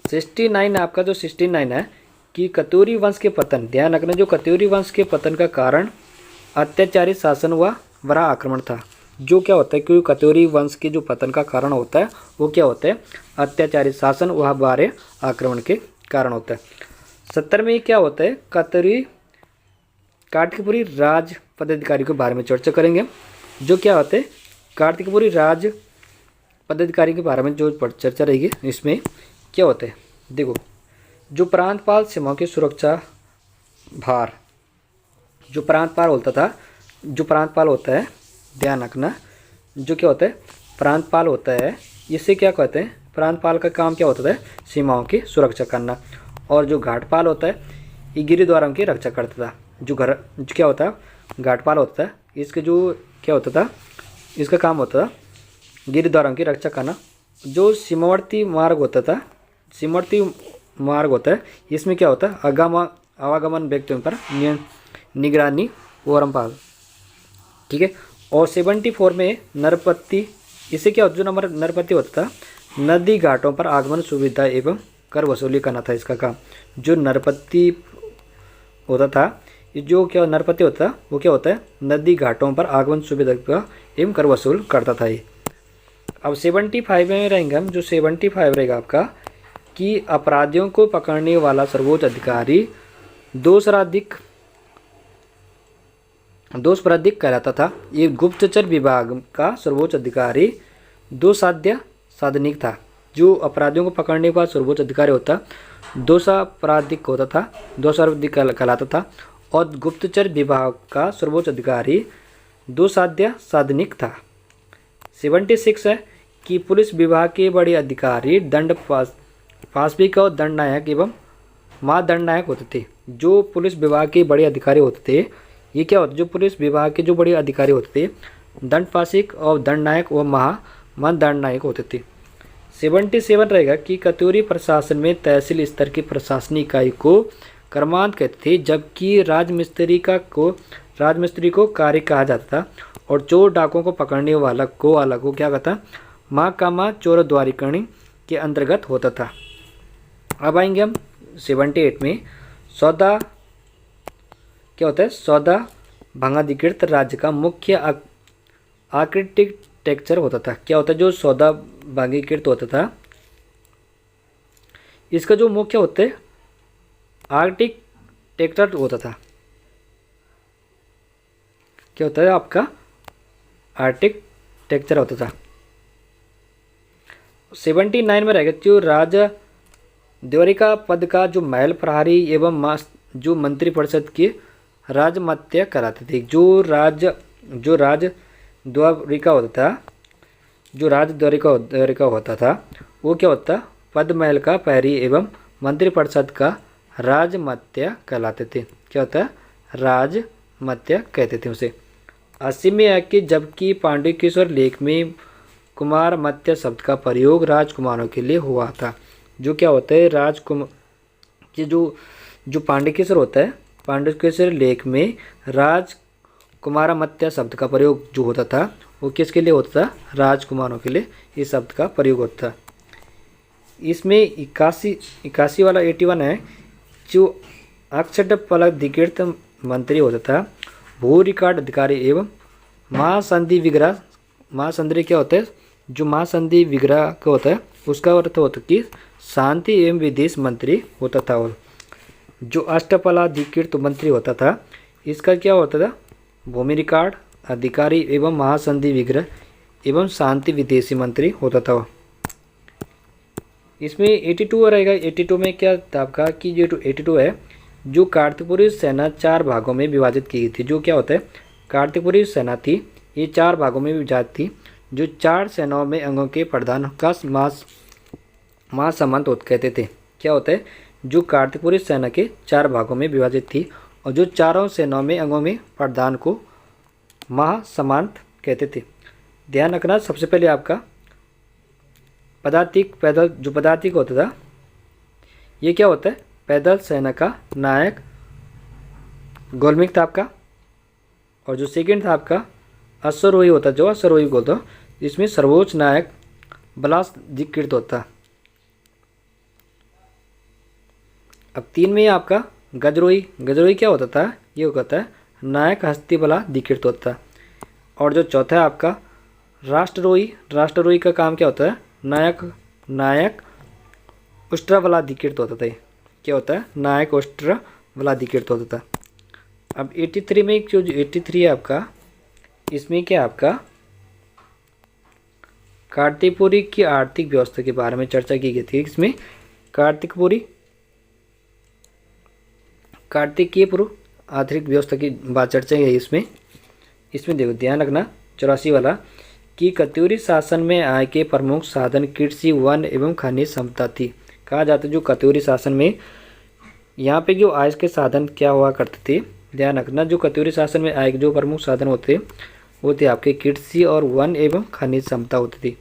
69 आपका जो 69 है कि कत्यूरी वंश के पतन, ध्यान रखना, जो कत्यूरी वंश के पतन का कारण अत्याचारी शासन व वरा आक्रमण था। जो क्या होता है, क्योंकि कत्यूरी वंश के जो पतन का कारण होता है वो क्या होता है, अत्याचारी शासन व वारे आक्रमण के कारण होता है। 70 में क्या होता है, कार्तिकपुरी राज पदाधिकारी के बारे में चर्चा करेंगे। जो क्या होते हैं, कार्तिकपुरी राज पदाधिकारी के बारे में जो चर्चा रहेगी, इसमें क्या होते हैं, देखो, जो प्रांतपाल सीमाओं की सुरक्षा भार, जो प्रांतपाल होता था, जो प्रांतपाल होता है, ध्यान रखना, जो क्या होता है, प्रांतपाल होता है, इससे क्या कहते हैं, प्रांतपाल का काम क्या होता है, सीमाओं की सुरक्षा करना। और जो घाटपाल होता है, ये गिरिद्वारों की रक्षा करता था। जो क्या होता है, घाटपाल होता है, इसके जो क्या होता था, इसका काम होता था गिरिद्वारों की रक्षा करना। जो सीमावर्ती मार्ग होता था, सीमावर्ती मार्ग होता है, इसमें क्या होता है, आवागमन व्यक्तियों पर निगरानी वरमपाल, ठीक है। और 74 में नरपति, इससे क्या होता, जो नंबर नरपति होता था, नदी घाटों पर आगमन सुविधा एवं कर वसूली करना था इसका काम। जो नरपति होता था, जो क्या नरपति होता था, वो क्या होता है, नदी घाटों पर आगमन सुविधा का एवं कर वसूल करता था ये। अब 75 में रहेंगे हम, जो 75 रहेगा आपका कि अपराधियों को पकड़ने वाला सर्वोच्च अधिकारी दोषपराधिक कहलाता था। ये गुप्तचर विभाग का सर्वोच्च अधिकारी दोषाध्यासाधनिक था। जो अपराधियों को पकड़ने का सर्वोच्च अधिकारी होता, दोषापराधिक होता था, दोषापराधिक कहलाता था। और गुप्तचर विभाग का सर्वोच्च अधिकारी दोषाध्यासाधनिक था। 76 है कि पुलिस विभाग के बड़े अधिकारी दंड पाशविक और दंडनायक एवं महादंडनायक होते थे। जो पुलिस विभाग के बड़े अधिकारी होते थे, ये क्या होता है, जो पुलिस विभाग के जो बड़े अधिकारी होते थे, दंड पाशिक और दंडनायक व महादंडनायक होते थे। 77 रहेगा कि कत्यूरी प्रशासन में तहसील स्तर की प्रशासनिक इकाई को कर्मांत कहते थे, जबकि राजमिस्त्री को कार्य कहा जाता था। और चोर डाकों को पकड़ने वाला को अलग को क्या कहता, महकमा चोरद्वारिकरणी के अंतर्गत होता था। अब आएंगे हम 78 में, सौदा क्या होता है, सौदा भंगाधिकृत राज्य का मुख्य आर्किटेक्ट टेक्चर होता था। क्या होता है? जो सौदाबाजीकृत होता था, इसका जो मुख्य होते आर्टिक टेक्चर होता था। क्या होता है आपका? आर्टिक टेक्चर होता था। 79 में रहेगा जो राजा द्वारिका पद का जो महल प्रहरी एवं जो मंत्रिपरिषद की राजमात्य कराते थे। जो राज द्वारिका होता था, जो राज द्वारिका होता था, वो क्या होता? पद महल का प्रहरी एवं मंत्रिपरिषद का राजमात्य कहलाते थे। क्या होता है? राजमात्य कहते थे उसे। 80 में है कि जबकि पांडुकेश्वर लेख में कुमार मत्य शब्द का प्रयोग राजकुमारों के लिए हुआ था। जो क्या होता है? राजकुमार कि जो पांडुकेश्वर होता है, पांडुकेश्वर लेख में राजकुमार मत्य शब्द का प्रयोग जो होता था, वो किसके लिए होता था? राजकुमारों के लिए इस शब्द का प्रयोग होता था। इसमें 81 वाला 81 है जो अक्षतफलाधिकृत मंत्री होता था, भू रिकॉर्ड अधिकारी एवं महासंधि विग्रह। महासंधि क्या होता है? जो महासंधि विग्रह का होता है उसका अर्थ होता है कि शांति एवं विदेश मंत्री होता था। और जो अष्टफलाधिकृत मंत्री होता था, इसका क्या होता था? भूमि रिकॉर्ड अधिकारी एवं महासंधि विग्रह एवं शांति विदेशी मंत्री होता था। इसमें 82 रहेगा। 82 में क्या था आपका कि ये 82 है जो कार्तिकपुरी सेना 4 भागों में विभाजित की गई थी। जो क्या होता है? कार्तिकपुरी सेना थी, ये 4 भागों में विभाजित थी। जो 4 सेनाओं में अंगों के प्रधान का महासामंत कहते थे। क्या होता है? जो कार्तिकपुरी सेना के 4 भागों में विभाजित थी और जो चारों सेनाओं में अंगों में प्रधान को महासामंत कहते थे। ध्यान रखना, सबसे पहले आपका पदातिक पैदल जो पदातिक होता था, ये क्या होता है? पैदल सेना का नायक गोलमिक था आपका। और जो सेकंड था आपका अश्वरोही होता, जो अश्वरोही बोलता, इसमें सर्वोच्च नायक बलाधिकृत होता। अब 3 में आपका गजरोही। गजरोही क्या होता था? ये होता है नायक हस्ती बलाधिकृत होता। और जो चौथा है आपका राष्ट्ररोही। राष्ट्ररोही का काम क्या होता है? नायक उष्ट्रबलाधिकृत होता था। क्या होता है? नायक उष्ट्रबलाधिकृत होता था। अब 83 में जो 83 है आपका, इसमें क्या आपका कार्तिकपुरी की आर्थिक व्यवस्था के बारे में चर्चा की गई थी। इसमें कार्तिकेयपुर आर्थिक व्यवस्था की बात चर्चा है। इसमें देखो ध्यान रखना 84 वाला कि कत्यूरी शासन में आय के प्रमुख साधन कृषि, वन एवं खनिज संपदा थी। कहा जाता है जो कत्यूरी शासन में यहाँ पे जो आय के साधन क्या हुआ करते थे, ध्यान रखना। जो कत्यूरी शासन में आय के जो प्रमुख साधन होते वो थे आपके कृषि और वन एवं खनिज संपदा होती थी।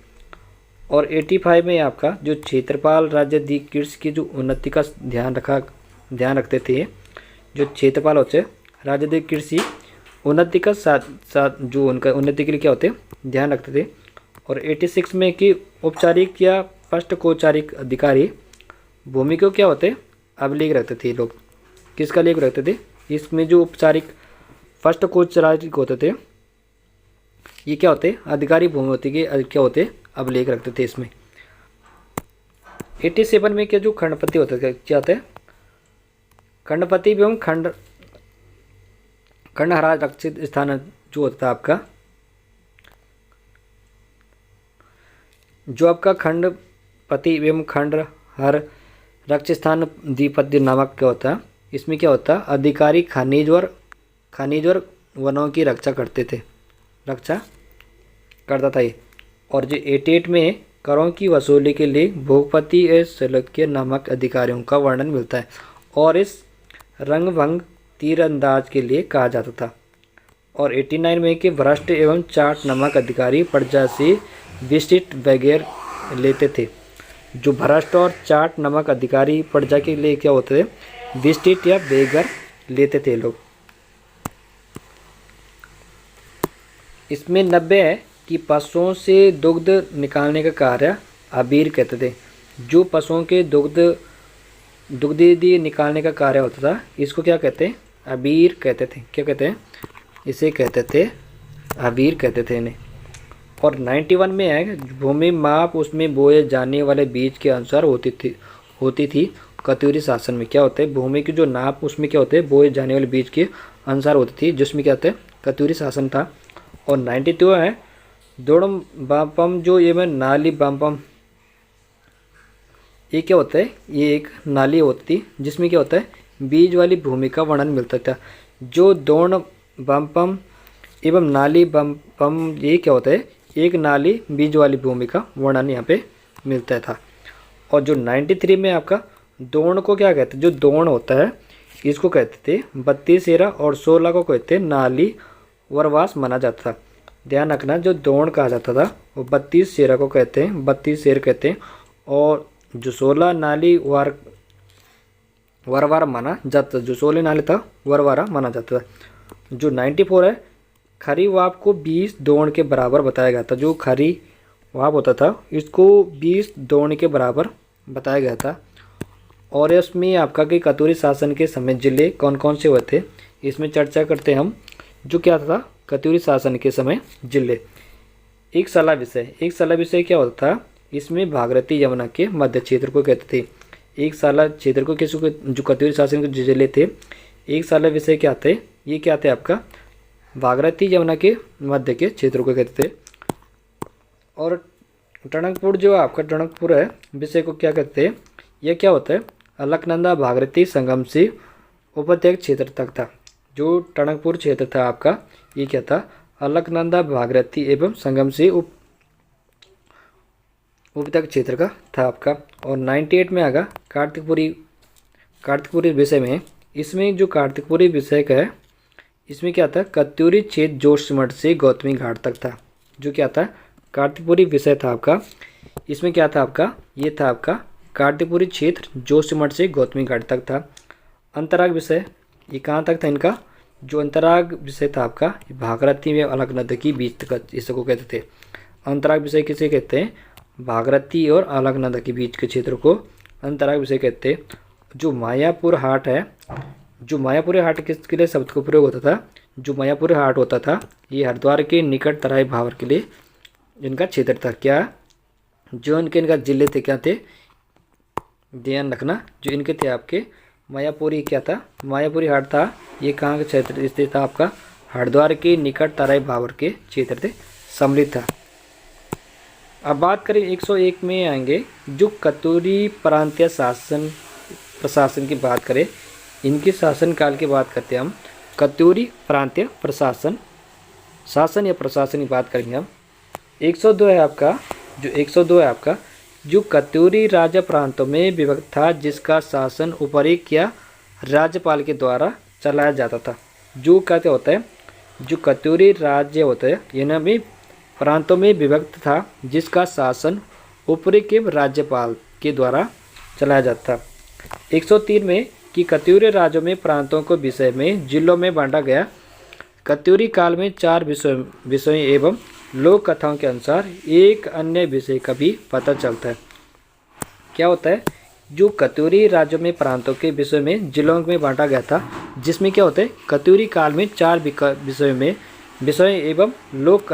और 85 में आपका जो क्षेत्रपाल राज्य कृषि की जो उन्नति का ध्यान रखते थे। जो क्षेत्रपाल होते राज्य कृषि उन्नति का साथ जो उनका उन्नति के लिए क्या होते ध्यान रखते थे। और 86 में कि औपचारिक या पृष्ठकोचारिक अधिकारी भूमि को क्या होते अभिलेख रखते थे। लोग किसका लेख रखते थे? इसमें जो औपचारिक पृष्ठकोचारिक होते थे, ये क्या होते? अधिकारी भूमि के क्या होते अभिलेख रखते थे इसमें। 87 में क्या जो खंडपति होते थे, क्या होते? खंडपति एवं खंडहरा रक्षित स्थान जो होता था आपका, जो आपका खंडपति एवं खंडहर रक्षित स्थान द्विपद नामक क्या होता है। इसमें क्या होता? अधिकारी खनिज और वनों की रक्षा करता था ये। और जो 88 में करों की वसूली के लिए भूपति शल्य नामक अधिकारियों का वर्णन मिलता है और इस रंगभंग तीरंदाज के लिए कहा जाता था। और 89 में कि भ्रष्ट एवं चाट नामक अधिकारी प्रजा से विशिष्ट वगैरह लेते थे। जो भ्रष्ट और चाट नामक अधिकारी प्रजा के लिए क्या होते थे? विशिष्ट या बेगर लेते थे लोग। इसमें 90 है कि पशुओं से दुग्ध निकालने का कार्य अबीर कहते थे। जो पशुओं के दुग्ध निकालने का कार्य होता था, इसको क्या कहते हैं? अबीर कहते थे। क्या कहते हैं? इसे कहते थे अबीर कहते थे इन्हें। और 91 में है भूमि माप उसमें बोए जाने वाले बीज के अनुसार होती थी कत्यूरी शासन में। क्या होता है, भूमि की जो नाप उसमें क्या होते हैं, बोए जाने वाले बीज के अनुसार होती थी, जिसमें क्या होता है कत्यूरी शासन था। और 92 है दोड़म बापम, जो ये में नाली बापम, ये क्या होता है, ये एक नाली होती थी जिसमें क्या होता है बीज वाली भूमि का वर्णन मिलता था। जो दोण बम्पम एवं नाली बम्पम, ये क्या होता है, एक नाली बीज वाली भूमि का वर्णन यहाँ पे मिलता था। और जो 93 में आपका दोण को क्या कहते हैं, जो दोण होता है इसको कहते थे 32 सेरा और 16 को कहते नाली वरवास माना जाता था। ध्यान रखना, जो दोण कहा जाता था वो 32 सेरा को कहते हैं, 32 सेर कहते हैं, और जो 16 नाली वरवार माना जाता, जो 16 नाली था वरवारा माना जाता था। जो 94 है खरी वाप को 20 दोण के बराबर बताया गया था। जो खरी वाप होता था इसको 20 दोण के बराबर बताया गया था। और इसमें आपका कि कत्यूरी शासन के समय जिले कौन कौन से हुए थे, इसमें चर्चा करते हैं हम। जो क्या था कत्यूरी शासन के समय जिले। एक सलाह विषय क्या होता था, इसमें भागीरथी यमुना के मध्य क्षेत्र को कहते थे। एक साला क्षेत्र को किसी को, जो कत्यूरी शासन के जिले थे, एक साला विषय क्या थे, ये क्या थे आपका भागीरथी यमुना के मध्य के क्षेत्र को कहते थे। और टणकपुर, जो आपका टणकपुर है विषय को क्या कहते हैं, यह क्या होता है अलकनंदा भागीरथी संगम से उपत्यका क्षेत्र तक था। जो टणकपुर क्षेत्र था आपका, ये क्या था अलकनंदा भागीरथी एवं संगम से उपत्यका क्षेत्र का था आपका। और 98 में आगा कार्तिकपुरी विषय में। इसमें जो कार्तिकपुरी विषय का है, इसमें क्या था कत्यूरी क्षेत्र जोशीमठ से गौतमी घाट तक था। जो क्या था कार्तिकपुरी विषय था आपका, इसमें क्या था आपका, ये था आपका कार्तिकपुरी क्षेत्र जोशीमठ से गौतमी घाट तक था। अंतराग विषय, ये कहाँ तक था इनका, जो अंतराग विषय था आपका भागीरथी में अलकनंदा की बीच तक, इसको कहते थे। अंतराग विषय किसे कहते हैं, भागीरथी और अलकनंदा के बीच के क्षेत्र को अंतराग विषय कहते हैं। जो मायापुर हाट है, जो मायापुरी हाट किसके लिए शब्द का प्रयोग होता था, जो मायापुरी हाट होता था ये हरिद्वार के निकट तराई भावर के लिए इनका क्षेत्र था। क्या, जो इनका जिले थे क्या थे, ध्यान रखना, जो इनके थे आपके मायापुरी क्या था, मायापुरी हाट था, ये कहाँ का क्षेत्र स्थित था आपका हरिद्वार के निकट तराई भावर के क्षेत्र थे सम्मिलित था। अब बात करें 101 में आएंगे, जो कत्यूरी प्रांतीय प्रशासन की बात करें, इनके शासन काल की बात करते हैं हम। कत्यूरी प्रांतीय शासन या प्रशासन की बात करेंगे हम। 102 है आपका, जो 102 है आपका, जो कत्यूरी राज्य प्रांतों में विभक्त था, जिसका शासन उपरीक या राज्यपाल के द्वारा चलाया जाता था। जो कहते होता है, जो कत्यूरी राज्य होता है इन्हें भी प्रांतों में विभक्त था, जिसका शासन उपरीक के राज्यपाल के द्वारा चलाया जाता था। 103 में कि कत्यूरी राज्यों में प्रांतों को विषय में जिलों में बांटा गया। कत्यूरी काल में 4 विषयों एवं लोक कथाओं के अनुसार एक अन्य विषय का भी पता चलता है। क्या होता है, जो कत्यूरी राज्यों में प्रांतों के विषय में जिलों में बांटा गया था, जिसमें क्या होता है कत्यूरी काल में 4 विषयों एवं लोक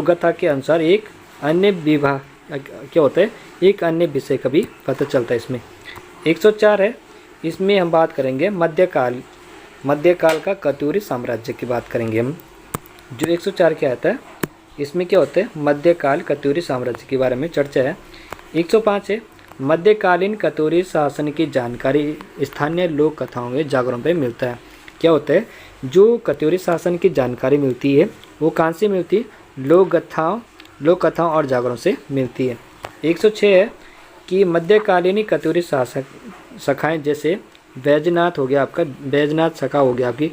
कथा के अनुसार एक अन्य विभाग क्या होता है, एक अन्य विषय का भी पता चलता है इसमें। 104 है, इसमें हम बात करेंगे मध्यकाल का कत्यूरी साम्राज्य की बात करेंगे हम। जो 104 क्या आता है, इसमें क्या होता है मध्यकाल कत्यूरी साम्राज्य के बारे में चर्चा है। 105 है, मध्यकालीन कत्यूरी शासन की जानकारी स्थानीय लोक कथाओं के जागरण पे मिलता है। क्या होता है, जो कत्यूरी शासन की जानकारी मिलती है वो कहाँ से मिलती है, लोक कथाओं और जागरणों से मिलती है। 106 है कि मध्यकालीन कत्यूरी शाखाएं जैसे बैजनाथ हो गया आपका, बैजनाथ शाखा हो गया आपकी,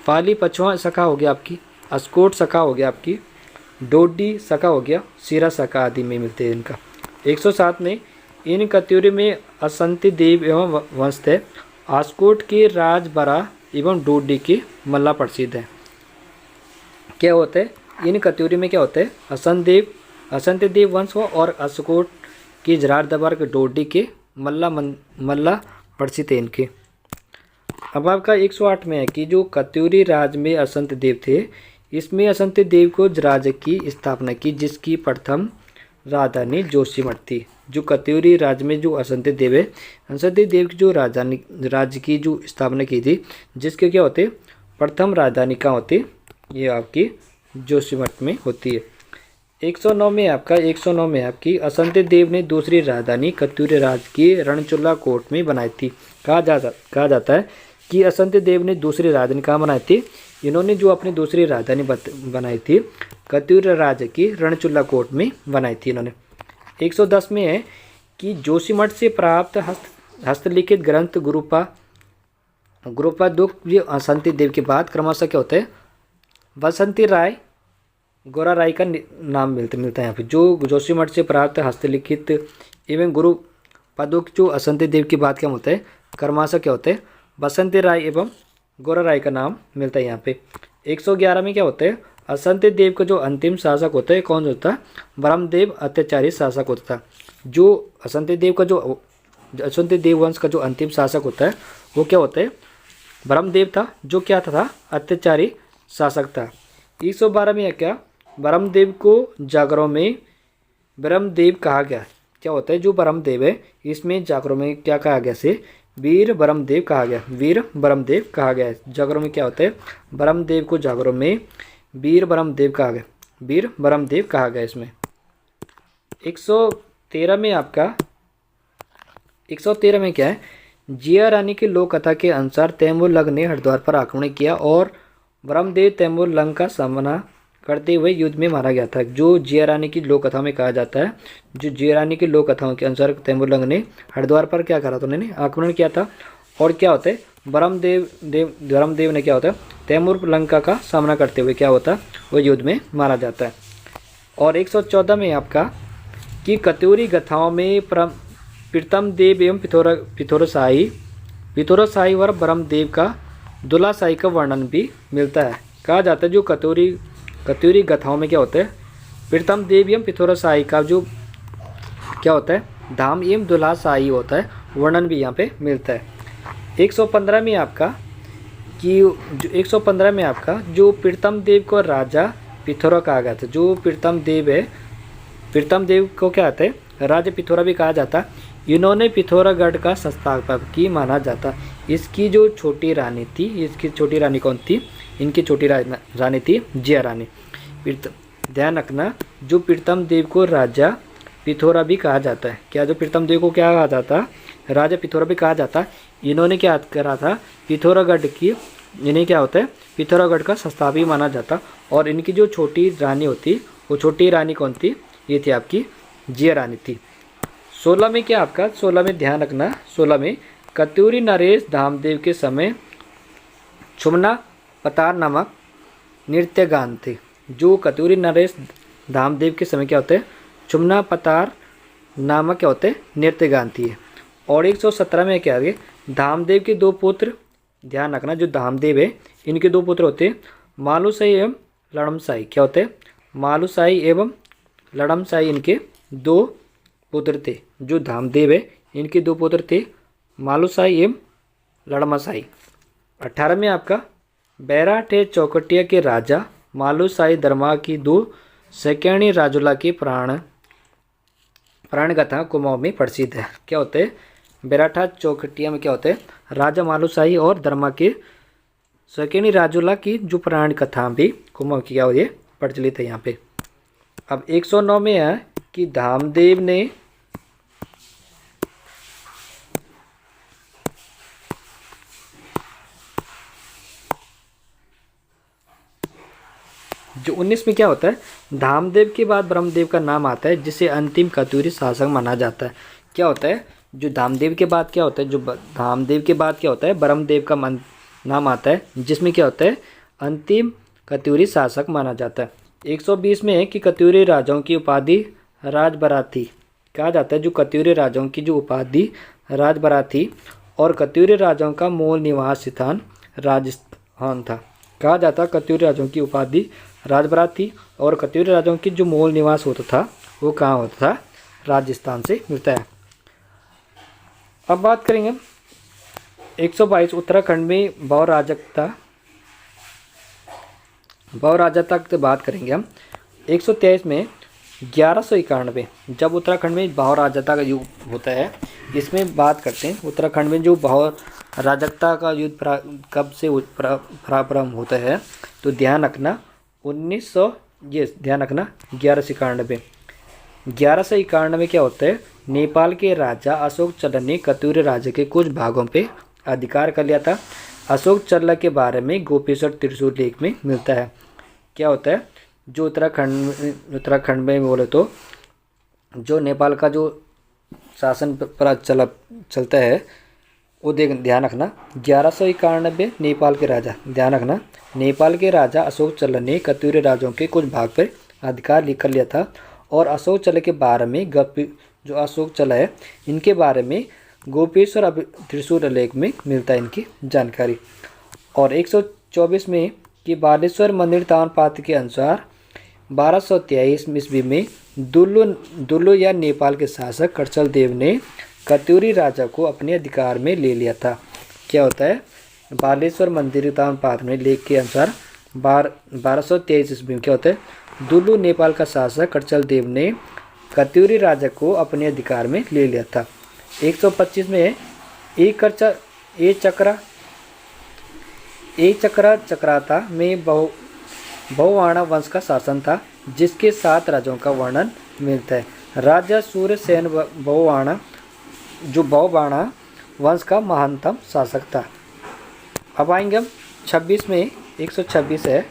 पाली पचवा शाखा हो गया आपकी, अस्कोट शाखा हो गया आपकी, डोडी शाखा हो गया, सीरा शाखा आदि में मिलते हैं इनका। 107 में इन कत्यूरी में असंति देव एवं वंश थे। आस्कोट के राजबरा एवं डोडी के मल्ला प्रसिद्ध है। क्या होता है, इन कत्यूरी में क्या होता है असंति देव वंश और अस्कोट के जरार दरबार के डोडी के मल्ला प्रसिद्ध है इनके। अब आपका 108 में है कि जो कत्यूरी राज में असंत देव थे, इसमें असंत्य देव को राज्य की स्थापना की, जिसकी प्रथम राजधानी जोशीमठ थी। जो कत्यूरी राज्य में जो असंत्य देव है, असंत्य देव की जो राजधानी राज्य की जो स्थापना की थी, जिसके क्या होते प्रथम राजधानी कहाँ होती, ये आपकी जोशीमठ में होती है। 109 में आपकी असंत्य देव ने दूसरी राजधानी कत्यूरी राज्य की रणचुल्ला कोट में बनाई थी। कहा जाता है कि असंत्य देव ने दूसरी राजधानी कहाँ बनाई थी, इन्होंने जो अपनी दूसरी राजधानी बनाई थी कत्यूरी राज्य की रणचुल्ला कोट में बनाई थी इन्होंने। 110 में है कि जोशीमठ से प्राप्त हस्तलिखित ग्रंथ गुरुपादुक असंत्य देव के बाद क्रमशः क्या होता है, बसंती राय, गोरा राय का नाम मिलता है यहाँ पे। जो जोशीमठ से प्राप्त हस्तलिखित एवं गुरु पादुक जो असंत्य देव की बात क्या होता है, क्रमशः क्या होते हैं, बसंती राय एवं गोरा राय का नाम मिलता है यहाँ पे। 111 में क्या होता है, असंत्य देव का जो अंतिम शासक होता है कौन होता है, ब्रह्मदेव अत्याचारी शासक होता था। जो असंत्य देव वंश का जो अंतिम शासक होता है वो क्या होता है, ब्रह्मदेव था, जो क्या था अत्याचारी शासक था। 112 में क्या, ब्रह्मदेव को जागरों में ब्रह्मदेव कहा गया। क्या होता है, जो ब्रह्मदेव है इसमें जागरों में क्या कहा गया से, वीर ब्रह्मदेव कहा गया, वीर ब्रह्मदेव कहा गया है। जागरों में क्या होता है, ब्रह्मदेव को जागरों में वीर ब्रह्मदेव कहा गया, वीर ब्रह्मदेव कहा गया इसमें। 113 में आपका 113 में क्या है, जिया रानी की लोक कथा के अनुसार तैमूर लंग ने हरिद्वार पर आक्रमण किया और ब्रह्मदेव तैमूर लंग का सामना करते हुए युद्ध में मारा गया था। जो जिया रानी की लोक कथा में कहा जाता है, जो जिया रानी की लोक कथाओं के अनुसार तैमूर लंग ने हरिद्वार पर क्या करा था, उन्होंने आक्रमण किया था। और क्या होता है, ब्रह्मदेव ने क्या होता है, तैमूर लंका का सामना करते हुए क्या होता है, वो युद्ध में मारा जाता है। और 114 में आपका कि कत्यूरी गाथाओं में प्रीतम देव एवं पिथौराशाही व ब्रह्मदेव का दुलाशाही का वर्णन भी मिलता है। कहा जाता है जो कत्यूरी गाथाओं में क्या होता है, प्रीतम देव एवं पिथौराशाही का जो क्या होता है, धाम एवं दुलाशाही होता है, वर्णन भी यहाँ पे मिलता है। 115 में आपका जो प्रीतम देव को राजा पिथौरा कहा गया था। जो प्रीतम देव है, प्रीतम देव को क्या आता है, राजा पिथौरा भी कहा जाता। इन्होंने पिथौरागढ़ का संस्थापक की माना जाता। इसकी जो छोटी रानी थी, इसकी छोटी रानी कौन थी, इनकी छोटी रानी थी जिया रानी। ध्यान रखना, जो प्रीतम देव को राजा पिथौरा भी कहा जाता है। क्या, जो प्रीतम देव को क्या कहा जाता, राजा पिथौरा भी कहा जाता। इन्होंने क्या करा था, पिथौरागढ़ की, इन्हें क्या होता है, पिथौरागढ़ का संस्थापक माना जाता। और इनकी जो छोटी रानी होती, वो छोटी रानी कौन थी, ये थी आपकी जिया रानी थी। 16 में क्या आपका, 16 में ध्यान रखना, 16 में कत्यूरी नरेश धामदेव के समय छुमना पतार नामक नृत्य गान थे। जो कत्यूरी नरेश धामदेव के समय क्या होते हैं, छुमना पतार नामक क्या होते हैं, नृत्य गान थी। और 117 में क्या है, धामदेव के दो पुत्र, ध्यान रखना, जो धामदेव है इनके दो पुत्र होते हैं, मालूशाही एवं लड़मशाही। क्या होते हैं, मालूशाही एवं लड़मशाही, इनके दो पुत्र थे। जो धामदेव है इनके दो पुत्र थे, मालूशाही एवं लड़मशाही। 18 में आपका बैराठे चौकटिया के राजा मालूशाही दरमा की दो सेकेंडी राजुला की प्राण गाथा कुमाऊं में प्रसिद्ध है। क्या होते हैं, बैराठा चौकटिया में क्या होते हैं, राजा मालूशाही और दरमा के सेकेंडी राजुला की जो प्राण कथा भी कुमाऊं की क्या हो, ये प्रचलित है यहाँ पे। अब 109 में है कि धामदेव ने जो 19 में क्या होता है, धामदेव के बाद ब्रह्मदेव का नाम आता है, जिसे अंतिम कत्यूरी शासक माना जाता है। क्या होता है, जो धामदेव के बाद क्या होता है, जो धामदेव के बाद क्या होता है, ब्रह्मदेव का नाम आता है, जिसमें क्या होता है, अंतिम कत्यूरी शासक माना जाता है। 120 में है कि कत्यूरी राजाओं की उपाधि राजबराती कहा जाता है। जो कत्यूरी राजाओं की जो उपाधि राजबराती और कत्यूरी राजाओं का मूल निवास स्थान राजस्थान था। कहा जाता कत्यूरी राजाओं की उपाधि राजबराती और कत्यूरी राजाओं की जो मूल निवास होता था वो कहाँ होता था, राजस्थान से मिलता है। अब बात करेंगे 122 उत्तराखंड में बहुराजकता भाव राजता की बात करेंगे हम 123 में 1191 जब उत्तराखंड में भाव राजता का युग होता है, इसमें बात करते हैं उत्तराखंड में जो भाव राजता का युद्ध कब से प्रारंभ होता है। तो ध्यान रखना 1900 ये ध्यान रखना 1191 में क्या होता है, नेपाल के राजा अशोक चल्ल ने कत्यूरी राज्य के कुछ भागों पे अधिकार कर लिया था। अशोक चल्ल के बारे में गोपेश्वर त्रिशूल लेख में मिलता है। क्या होता है, जो उत्तराखंड में बोले तो जो नेपाल का जो शासन पर चलता है वो ध्यान रखना 1191 नेपाल के राजा, ध्यान रखना नेपाल के राजा अशोक चल्ल ने कत्यूरी राज्यों के कुछ भाग पर अधिकार कर लिया था। और अशोक चल्ल के बारे में जो अशोक चल्ल है इनके बारे में गोपेश्वर त्रिशूल लेख में मिलता है इनकी जानकारी। और 124 में कि बालेश्वर मंदिर ताम्रपात्र के अनुसार 1223 ईस्वी में दुल्लु या नेपाल के शासक करचल देव ने कत्यूरी राजा को अपने अधिकार में ले लिया था। क्या होता है, बालेश्वर मंदिर ताम्रपात्र में लेख के अनुसार 1223 ईस्वी में क्या होता है, दुल्लु नेपाल का शासक करचल देव ने कत्यूरी राजा को अपने अधिकार में ले लिया था। 125 में चक्राता में बहुवाणा वंश का शासन था, जिसके 7 राजाओं का वर्णन मिलता है। राजा सूर्यसेन बहुवाणा जो बहुवाणा वंश का महानतम शासक था। अब आएंगे हम 26 में 126 है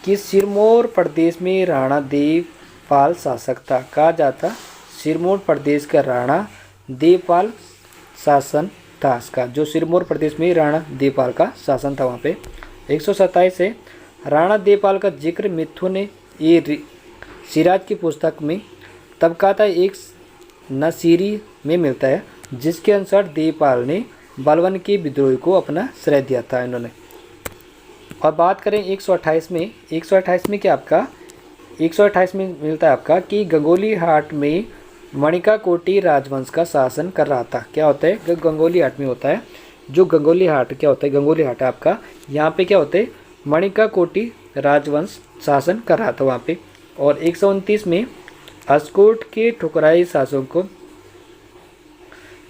कि सिरमौर प्रदेश में राणा देवपाल शासक था। कहा जाता सिरमौर प्रदेश का राणा देवपाल शासन था इसका, जो सिरमौर प्रदेश में राणा देवपाल का शासन था वहाँ पे। 127 है राणा देवपाल का जिक्र मिथुन ने ये सिराज की पुस्तक में तबकाता एक नसीरी में मिलता है, जिसके अनुसार देवपाल ने बलवन के विद्रोही को अपना श्रेय दिया था इन्होंने। और बात करें 128 में, 128 में क्या आपका 128 में मिलता है आपका कि गंगोली हाट में मणिका कोटी राजवंश का शासन कर रहा था। क्या होता है, गंगोली हाट में होता है, जो गंगोली हाट क्या होता है, गंगोली हाट आपका यहाँ पे क्या होता है, मणिका कोटी राजवंश शासन कर रहा था वहाँ पे। और 129 में अस्कोट के ठुकराई शासकों को,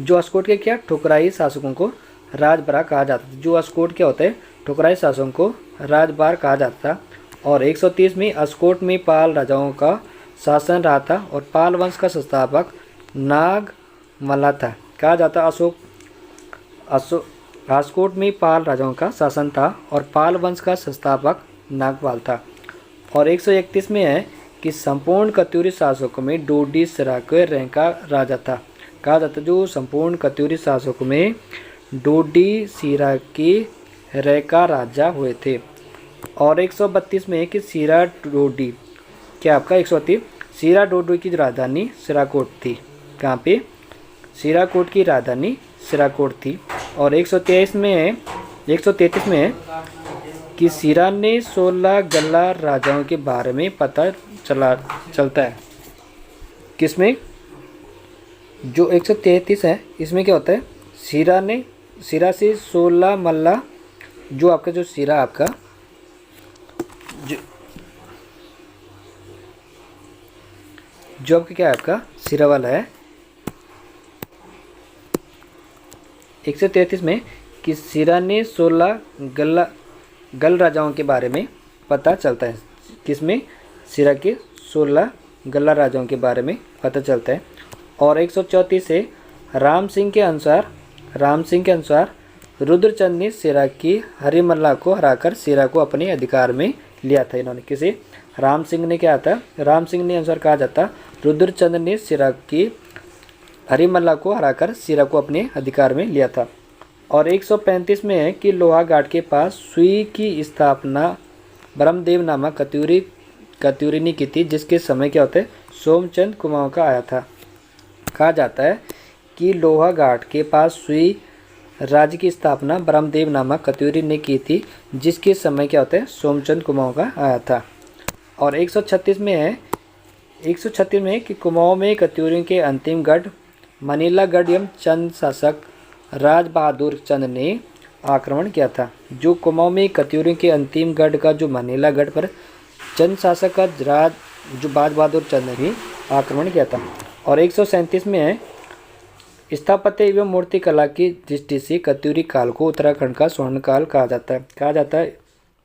जो अस्कोट के क्या ठुकराई शासकों को राजबार कहा जाता था। जो अस्कोट क्या होता है, ठुकराई शासकों को राजबार कहा जाता था। और 130 में अस्कोट में पाल राजाओं का शासन रहा था और पाल वंश का संस्थापक नागमल्ला था। कहा जाता अस्कोट में पाल राजाओं का शासन था और पाल वंश का संस्थापक नागपाल था। और 131 में है कि संपूर्ण कत्यूरी शासकों में डोडी सिराके रैंका राजा था। कहा जाता जो संपूर्ण कत्यूरी शासकों में डोडी सिराके रैंका राजा हुए थे। और 132 में है कि सिरा डोडी क्या आपका 132 सिरा डोडी की राजधानी सिराकोट थी। कहाँ पे, सिराकोट की राजधानी सिराकोट थी। और 133 में है कि सिरा ने 16 गल्ला राजाओं के बारे में पता चलता है। किसमें, जो 133 है इसमें क्या होता है, सिरा से 16 मल्ला, जो आपका जो सिरा आपका जो आपका क्या है आपका सिरा वाला है। 133 में कि सिरा ने 16 गल राजाओं के बारे में पता चलता है। किसमें, सिरा के 16 गल्ला राजाओं के बारे में पता चलता है। और 134 से राम सिंह के अनुसार रुद्रचंद ने सिरा की हरिमल्ला को हराकर सिरा को अपने अधिकार में लिया था। इन्होंने किसे, राम सिंह ने क्या था, राम सिंह ने अनुसार कहा जाता रुद्रचंद ने सिरा की हरिमल्ला को हराकर सिरा को अपने अधिकार में लिया था। और 135 में है कि लोहाघाट के पास सुई की स्थापना ब्रह्मदेव नामक कत्यूरी ने की थी, जिसके समय क्या होता है, सोमचंद कुमाऊं का आया था। कहा जाता है कि लोहाघाट के पास सुई राज्य की स्थापना ब्रह्मदेव नामक कत्यूरी ने की थी, जिसके समय क्या होता है, सोमचंद कुमाऊं का आया था। और 136 में है कि कुमाऊं में कत्यूरियों के अंतिम गढ़ मनीला गढ़ एवं चंद शासक राज बहादुर चंद ने आक्रमण किया था। जो कुमाऊं में कत्यूरी के अंतिम गढ़ का जो मनेला गढ़ पर चंद शासक का राज जो बाज बहादुर चंद ने भी आक्रमण किया था। और 137 में है स्थापत्य एवं मूर्ति कला की दृष्टि से कत्यूरी काल को उत्तराखंड का स्वर्ण काल कहा जाता है।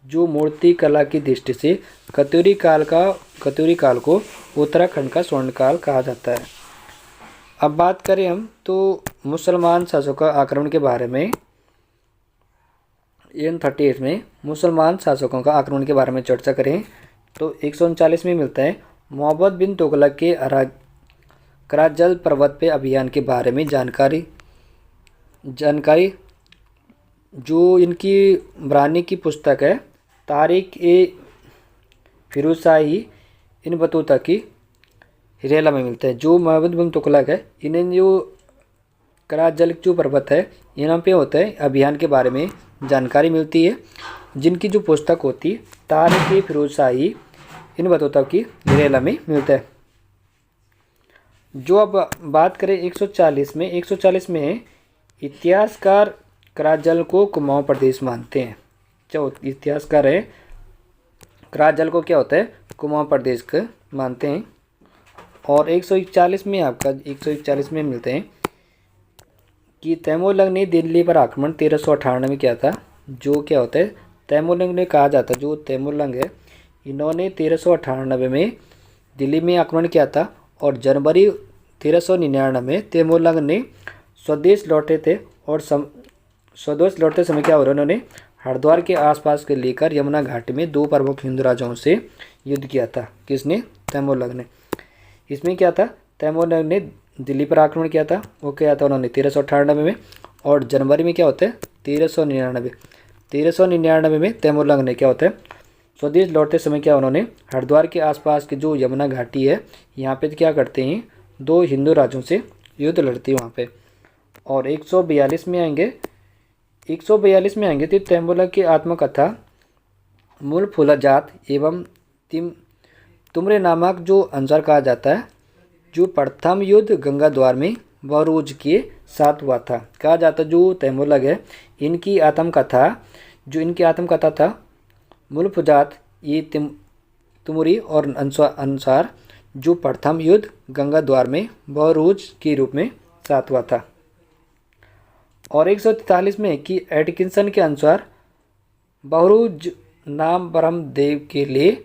जो मूर्ति कला की दृष्टि से कत्यूरी काल को उत्तराखंड का स्वर्ण काल कहा जाता है। अब बात करें हम तो मुसलमान शासकों का आक्रमण के बारे में। इन 38 में मुसलमान शासकों का आक्रमण के बारे में चर्चा करें तो 139 में मिलता है मोहम्मद बिन तुगलक के कराजल पर्वत पे अभियान के बारे में जानकारी जो इनकी बरानी की पुस्तक है तारीख ए फिरोजशाही इन बतूता की हिरेला में मिलता है। जो मोहम्मद बिन तुगलक है इन्हें जो कराजल जो पर्वत है यहाँ पे होता है अभियान के बारे में जानकारी मिलती है, जिनकी जो पुस्तक होती है तारीख ए फिरोजशाही इन बतूता की हिरेला में मिलता है। जो अब बात करें 140 में इतिहासकार कराजल को कुमाऊं प्रदेश मानते हैं। जो इतिहासकार है कराजल को क्या होता है कुमाऊं प्रदेश का मानते हैं। और 141 में मिलते हैं कि तैमूरलंग ने दिल्ली पर आक्रमण 1398 में किया था। जो क्या होता है तैमूरलंग ने कहा जाता है, जो तैमूरलंग है इन्होंने 1398 में दिल्ली में आक्रमण किया था। और जनवरी 1399 में तैमूरलंग ने स्वदेश लौटे थे। और स्वदेश लौटते समय क्या हो रहा है उन्होंने हरिद्वार के आसपास के लेकर यमुना घाटी में 2 प्रमुख हिंदू राजाओं से युद्ध किया था। किसने? तैमूरलंग ने। इसमें क्या था तैमूरलंग ने दिल्ली पर आक्रमण किया था। वो क्या था उन्होंने 1398 में। और जनवरी में क्या होता है 1399 में तैमूरलंग ने क्या होता है स्वदेश लौटते समय क्या उन्होंने हरिद्वार के आसपास की जो यमुना घाटी है यहाँ पे क्या करते हैं 2 हिंदू राज्यों से युद्ध लड़ते हैं वहाँ पे। और 142 में आएंगे तो तैमूरलंग की आत्मकथा मूल फूला जात एवं तुमरे नामक जो अनुसार कहा जाता है। जो प्रथम युद्ध गंगा द्वार में बरूज के साथ हुआ था। कहा जाता जो तैमूरलंग है इनकी आत्मकथा था मूल फुजात ये तुमरी और अनुसार जो प्रथम युद्ध गंगा द्वार में बरूज के रूप में साथ हुआ था। और 143 में कि एटकिंसन के अनुसार बहरूज नाम ब्रह्मदेव के लिए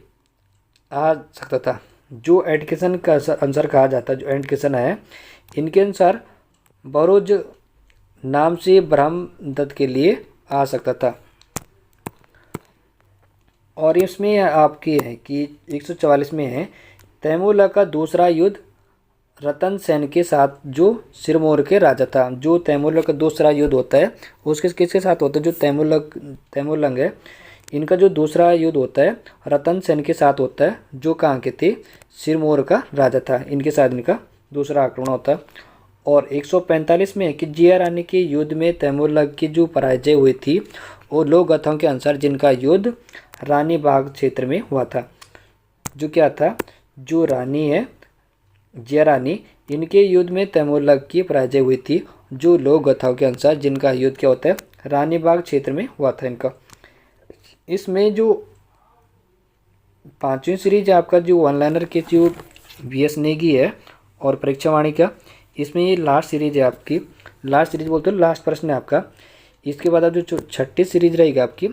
आ सकता था। जो एटकिंसन का अनुसार कहा जाता है, जो एटकिंसन है इनके अनुसार बरूज नाम से ब्रह्मदत्त के लिए आ सकता था। और इसमें आपकी है कि 144 में है तैमूरलंग का दूसरा युद्ध रतन सेन के साथ जो सिरमौर के राजा था। जो तैमूरलंग का दूसरा युद्ध होता है उसके किसके साथ होता है? जो तैमूरलंग है इनका जो दूसरा युद्ध होता है रतन सेन के साथ होता है, जो कहाँ के थे सिरमौर का राजा था। इनके साथ इनका दूसरा आक्रमण होता है। और 145 में कि जिया रानी के युद्ध में तैमूरलंग की जो पराजय हुई थी वो लोक गाथाओं के अनुसार जिनका युद्ध रानी बाग क्षेत्र में हुआ था। जो क्या था जो रानी है जिया रानी इनके युद्ध में तैमूरलंग की पराजय हुई थी। जो लोक गाथाओं के अनुसार जिनका युद्ध क्या होता है रानी बाग क्षेत्र में हुआ था इनका। इसमें जो 5वीं सीरीज आपका जो वन लाइनर के जो BS नेगी है और परीक्षा वाणी का इसमें ये लास्ट सीरीज है आपकी। लास्ट सीरीज बोलते हो लास्ट प्रश्न है आपका। इसके बाद अब जो 6ठी सीरीज रहेगी आपकी,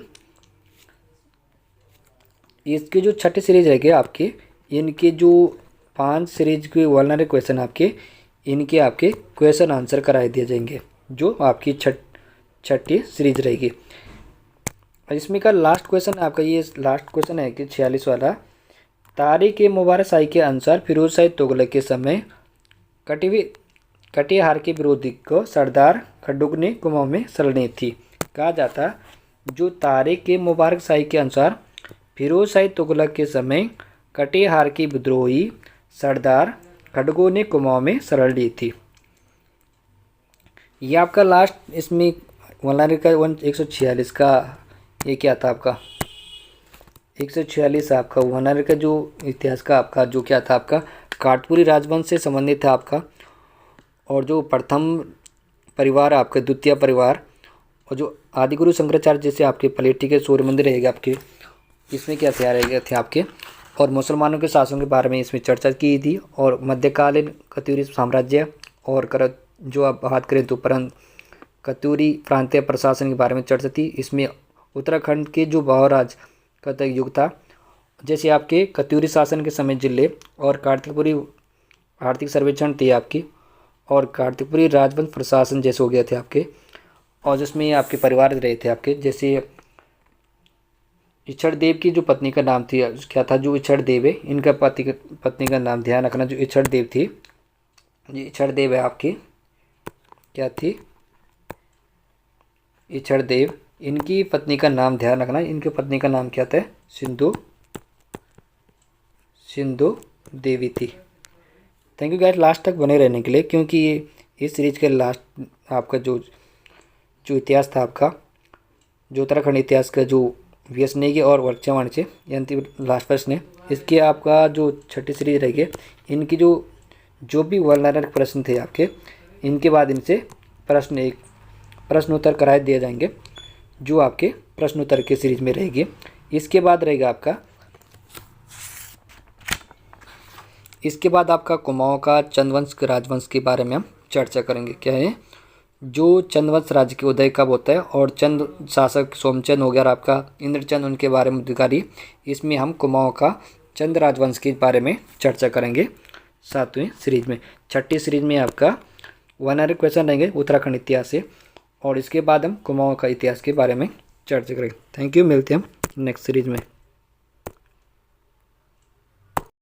इसकी जो 6ठी सीरीज रहेगी आपकी इनके जो 5 सीरीज के वन लाइनर क्वेश्चन आपके आपके क्वेश्चन आंसर कराए दिए जाएंगे। जो आपकी 6ठी सीरीज रहेगी। इसमें का लास्ट क्वेश्चन आपका ये लास्ट क्वेश्चन है कि 46 वाला तारीख ए मुबारक शाही के अनुसार फिरोज शाह तुगलक के समय कटिहार के विरोधी को सरदार खड्डुक ने कुमाऊं में शरणी थी। कहा जाता जो तारीख ए मुबारक शाही के अनुसार फिरोज शाह तुगलक के समय कटिहार की विद्रोही सरदार खड्डुक ने कुमाऊं में शरण ली थी। ये आपका लास्ट इसमें वन लाइनर का 146 का ये क्या था आपका 146 आपका वन लाइनर का जो इतिहास का आपका जो क्या था आपका काटपुरी राजवंश से संबंधित था आपका। और जो प्रथम परिवार आपका द्वितीय परिवार और जो आदिगुरु शंकराचार्य जैसे आपके पलेटी के सूर्य मंदिर रहेगा आपके, इसमें क्या तैयार गए थे आपके, और मुसलमानों के शासन के बारे में इसमें चर्चा की थी। और मध्यकालीन कत्यूरी साम्राज्य और जो आप बात करें तो परंत कत्यूरी प्रांतीय प्रशासन के बारे में चर्चा थी। इसमें उत्तराखंड के जो बहुराज का युग था, जैसे आपके कत्यूरी शासन के समय जिले और कार्तिकपुरी आर्थिक सर्वेक्षण थी आपकी, और कार्तिकपुरी राजवंश प्रशासन जैसे हो गए थे आपके, और जिसमें आपके परिवार रहे थे आपके, जैसे इच्छड़ देव की जो पत्नी का नाम थी क्या था, जो इच्छड़ देव है इनका पत्नी का नाम ध्यान रखना, जो इच्छड़ देव थी, ये इच्छड़ देव है आपकी, क्या थी, इच्छड़ देव, इनकी पत्नी का नाम ध्यान रखना, इनकी पत्नी का नाम क्या था, सिंधु देवी थी। थैंक यू गाइस लास्ट तक बने रहने के लिए, क्योंकि इस सीरीज के लास्ट आपका जो इतिहास था आपका, जो उत्तराखंड इतिहास का जो वीएस नेगी और वर्चा वाणिज्य यानी लास्ट प्रश्न है, इसकी आपका जो छठी सीरीज रहेगी, इनकी जो भी वर्णनात्मक प्रश्न थे आपके, इनके बाद इनसे प्रश्न उत्तर कराए दिए जाएंगे, जो आपके प्रश्न उत्तर की सीरीज में रहेगी। इसके बाद रहेगा आपका कुमाऊं का चंद्रवंश के राजवंश के बारे में हम चर्चा करेंगे। क्या है, जो चंद्रवंश राज्य के उदय कब होता है, और चंद्र शासक सोमचंद हो गया आपका, इंद्रचंद उनके बारे में अधिकारी, इसमें हम कुमाऊं का चंद्र राजवंश के बारे में चर्चा करेंगे 7वीं सीरीज में। छठी सीरीज में आपका 100 क्वेश्चन रहेंगे उत्तराखंड इतिहास से, और इसके बाद हम कुमाऊं का इतिहास के बारे में चर्चा करेंगे। थैंक यू, मिलते हैं हम नेक्स्ट सीरीज में।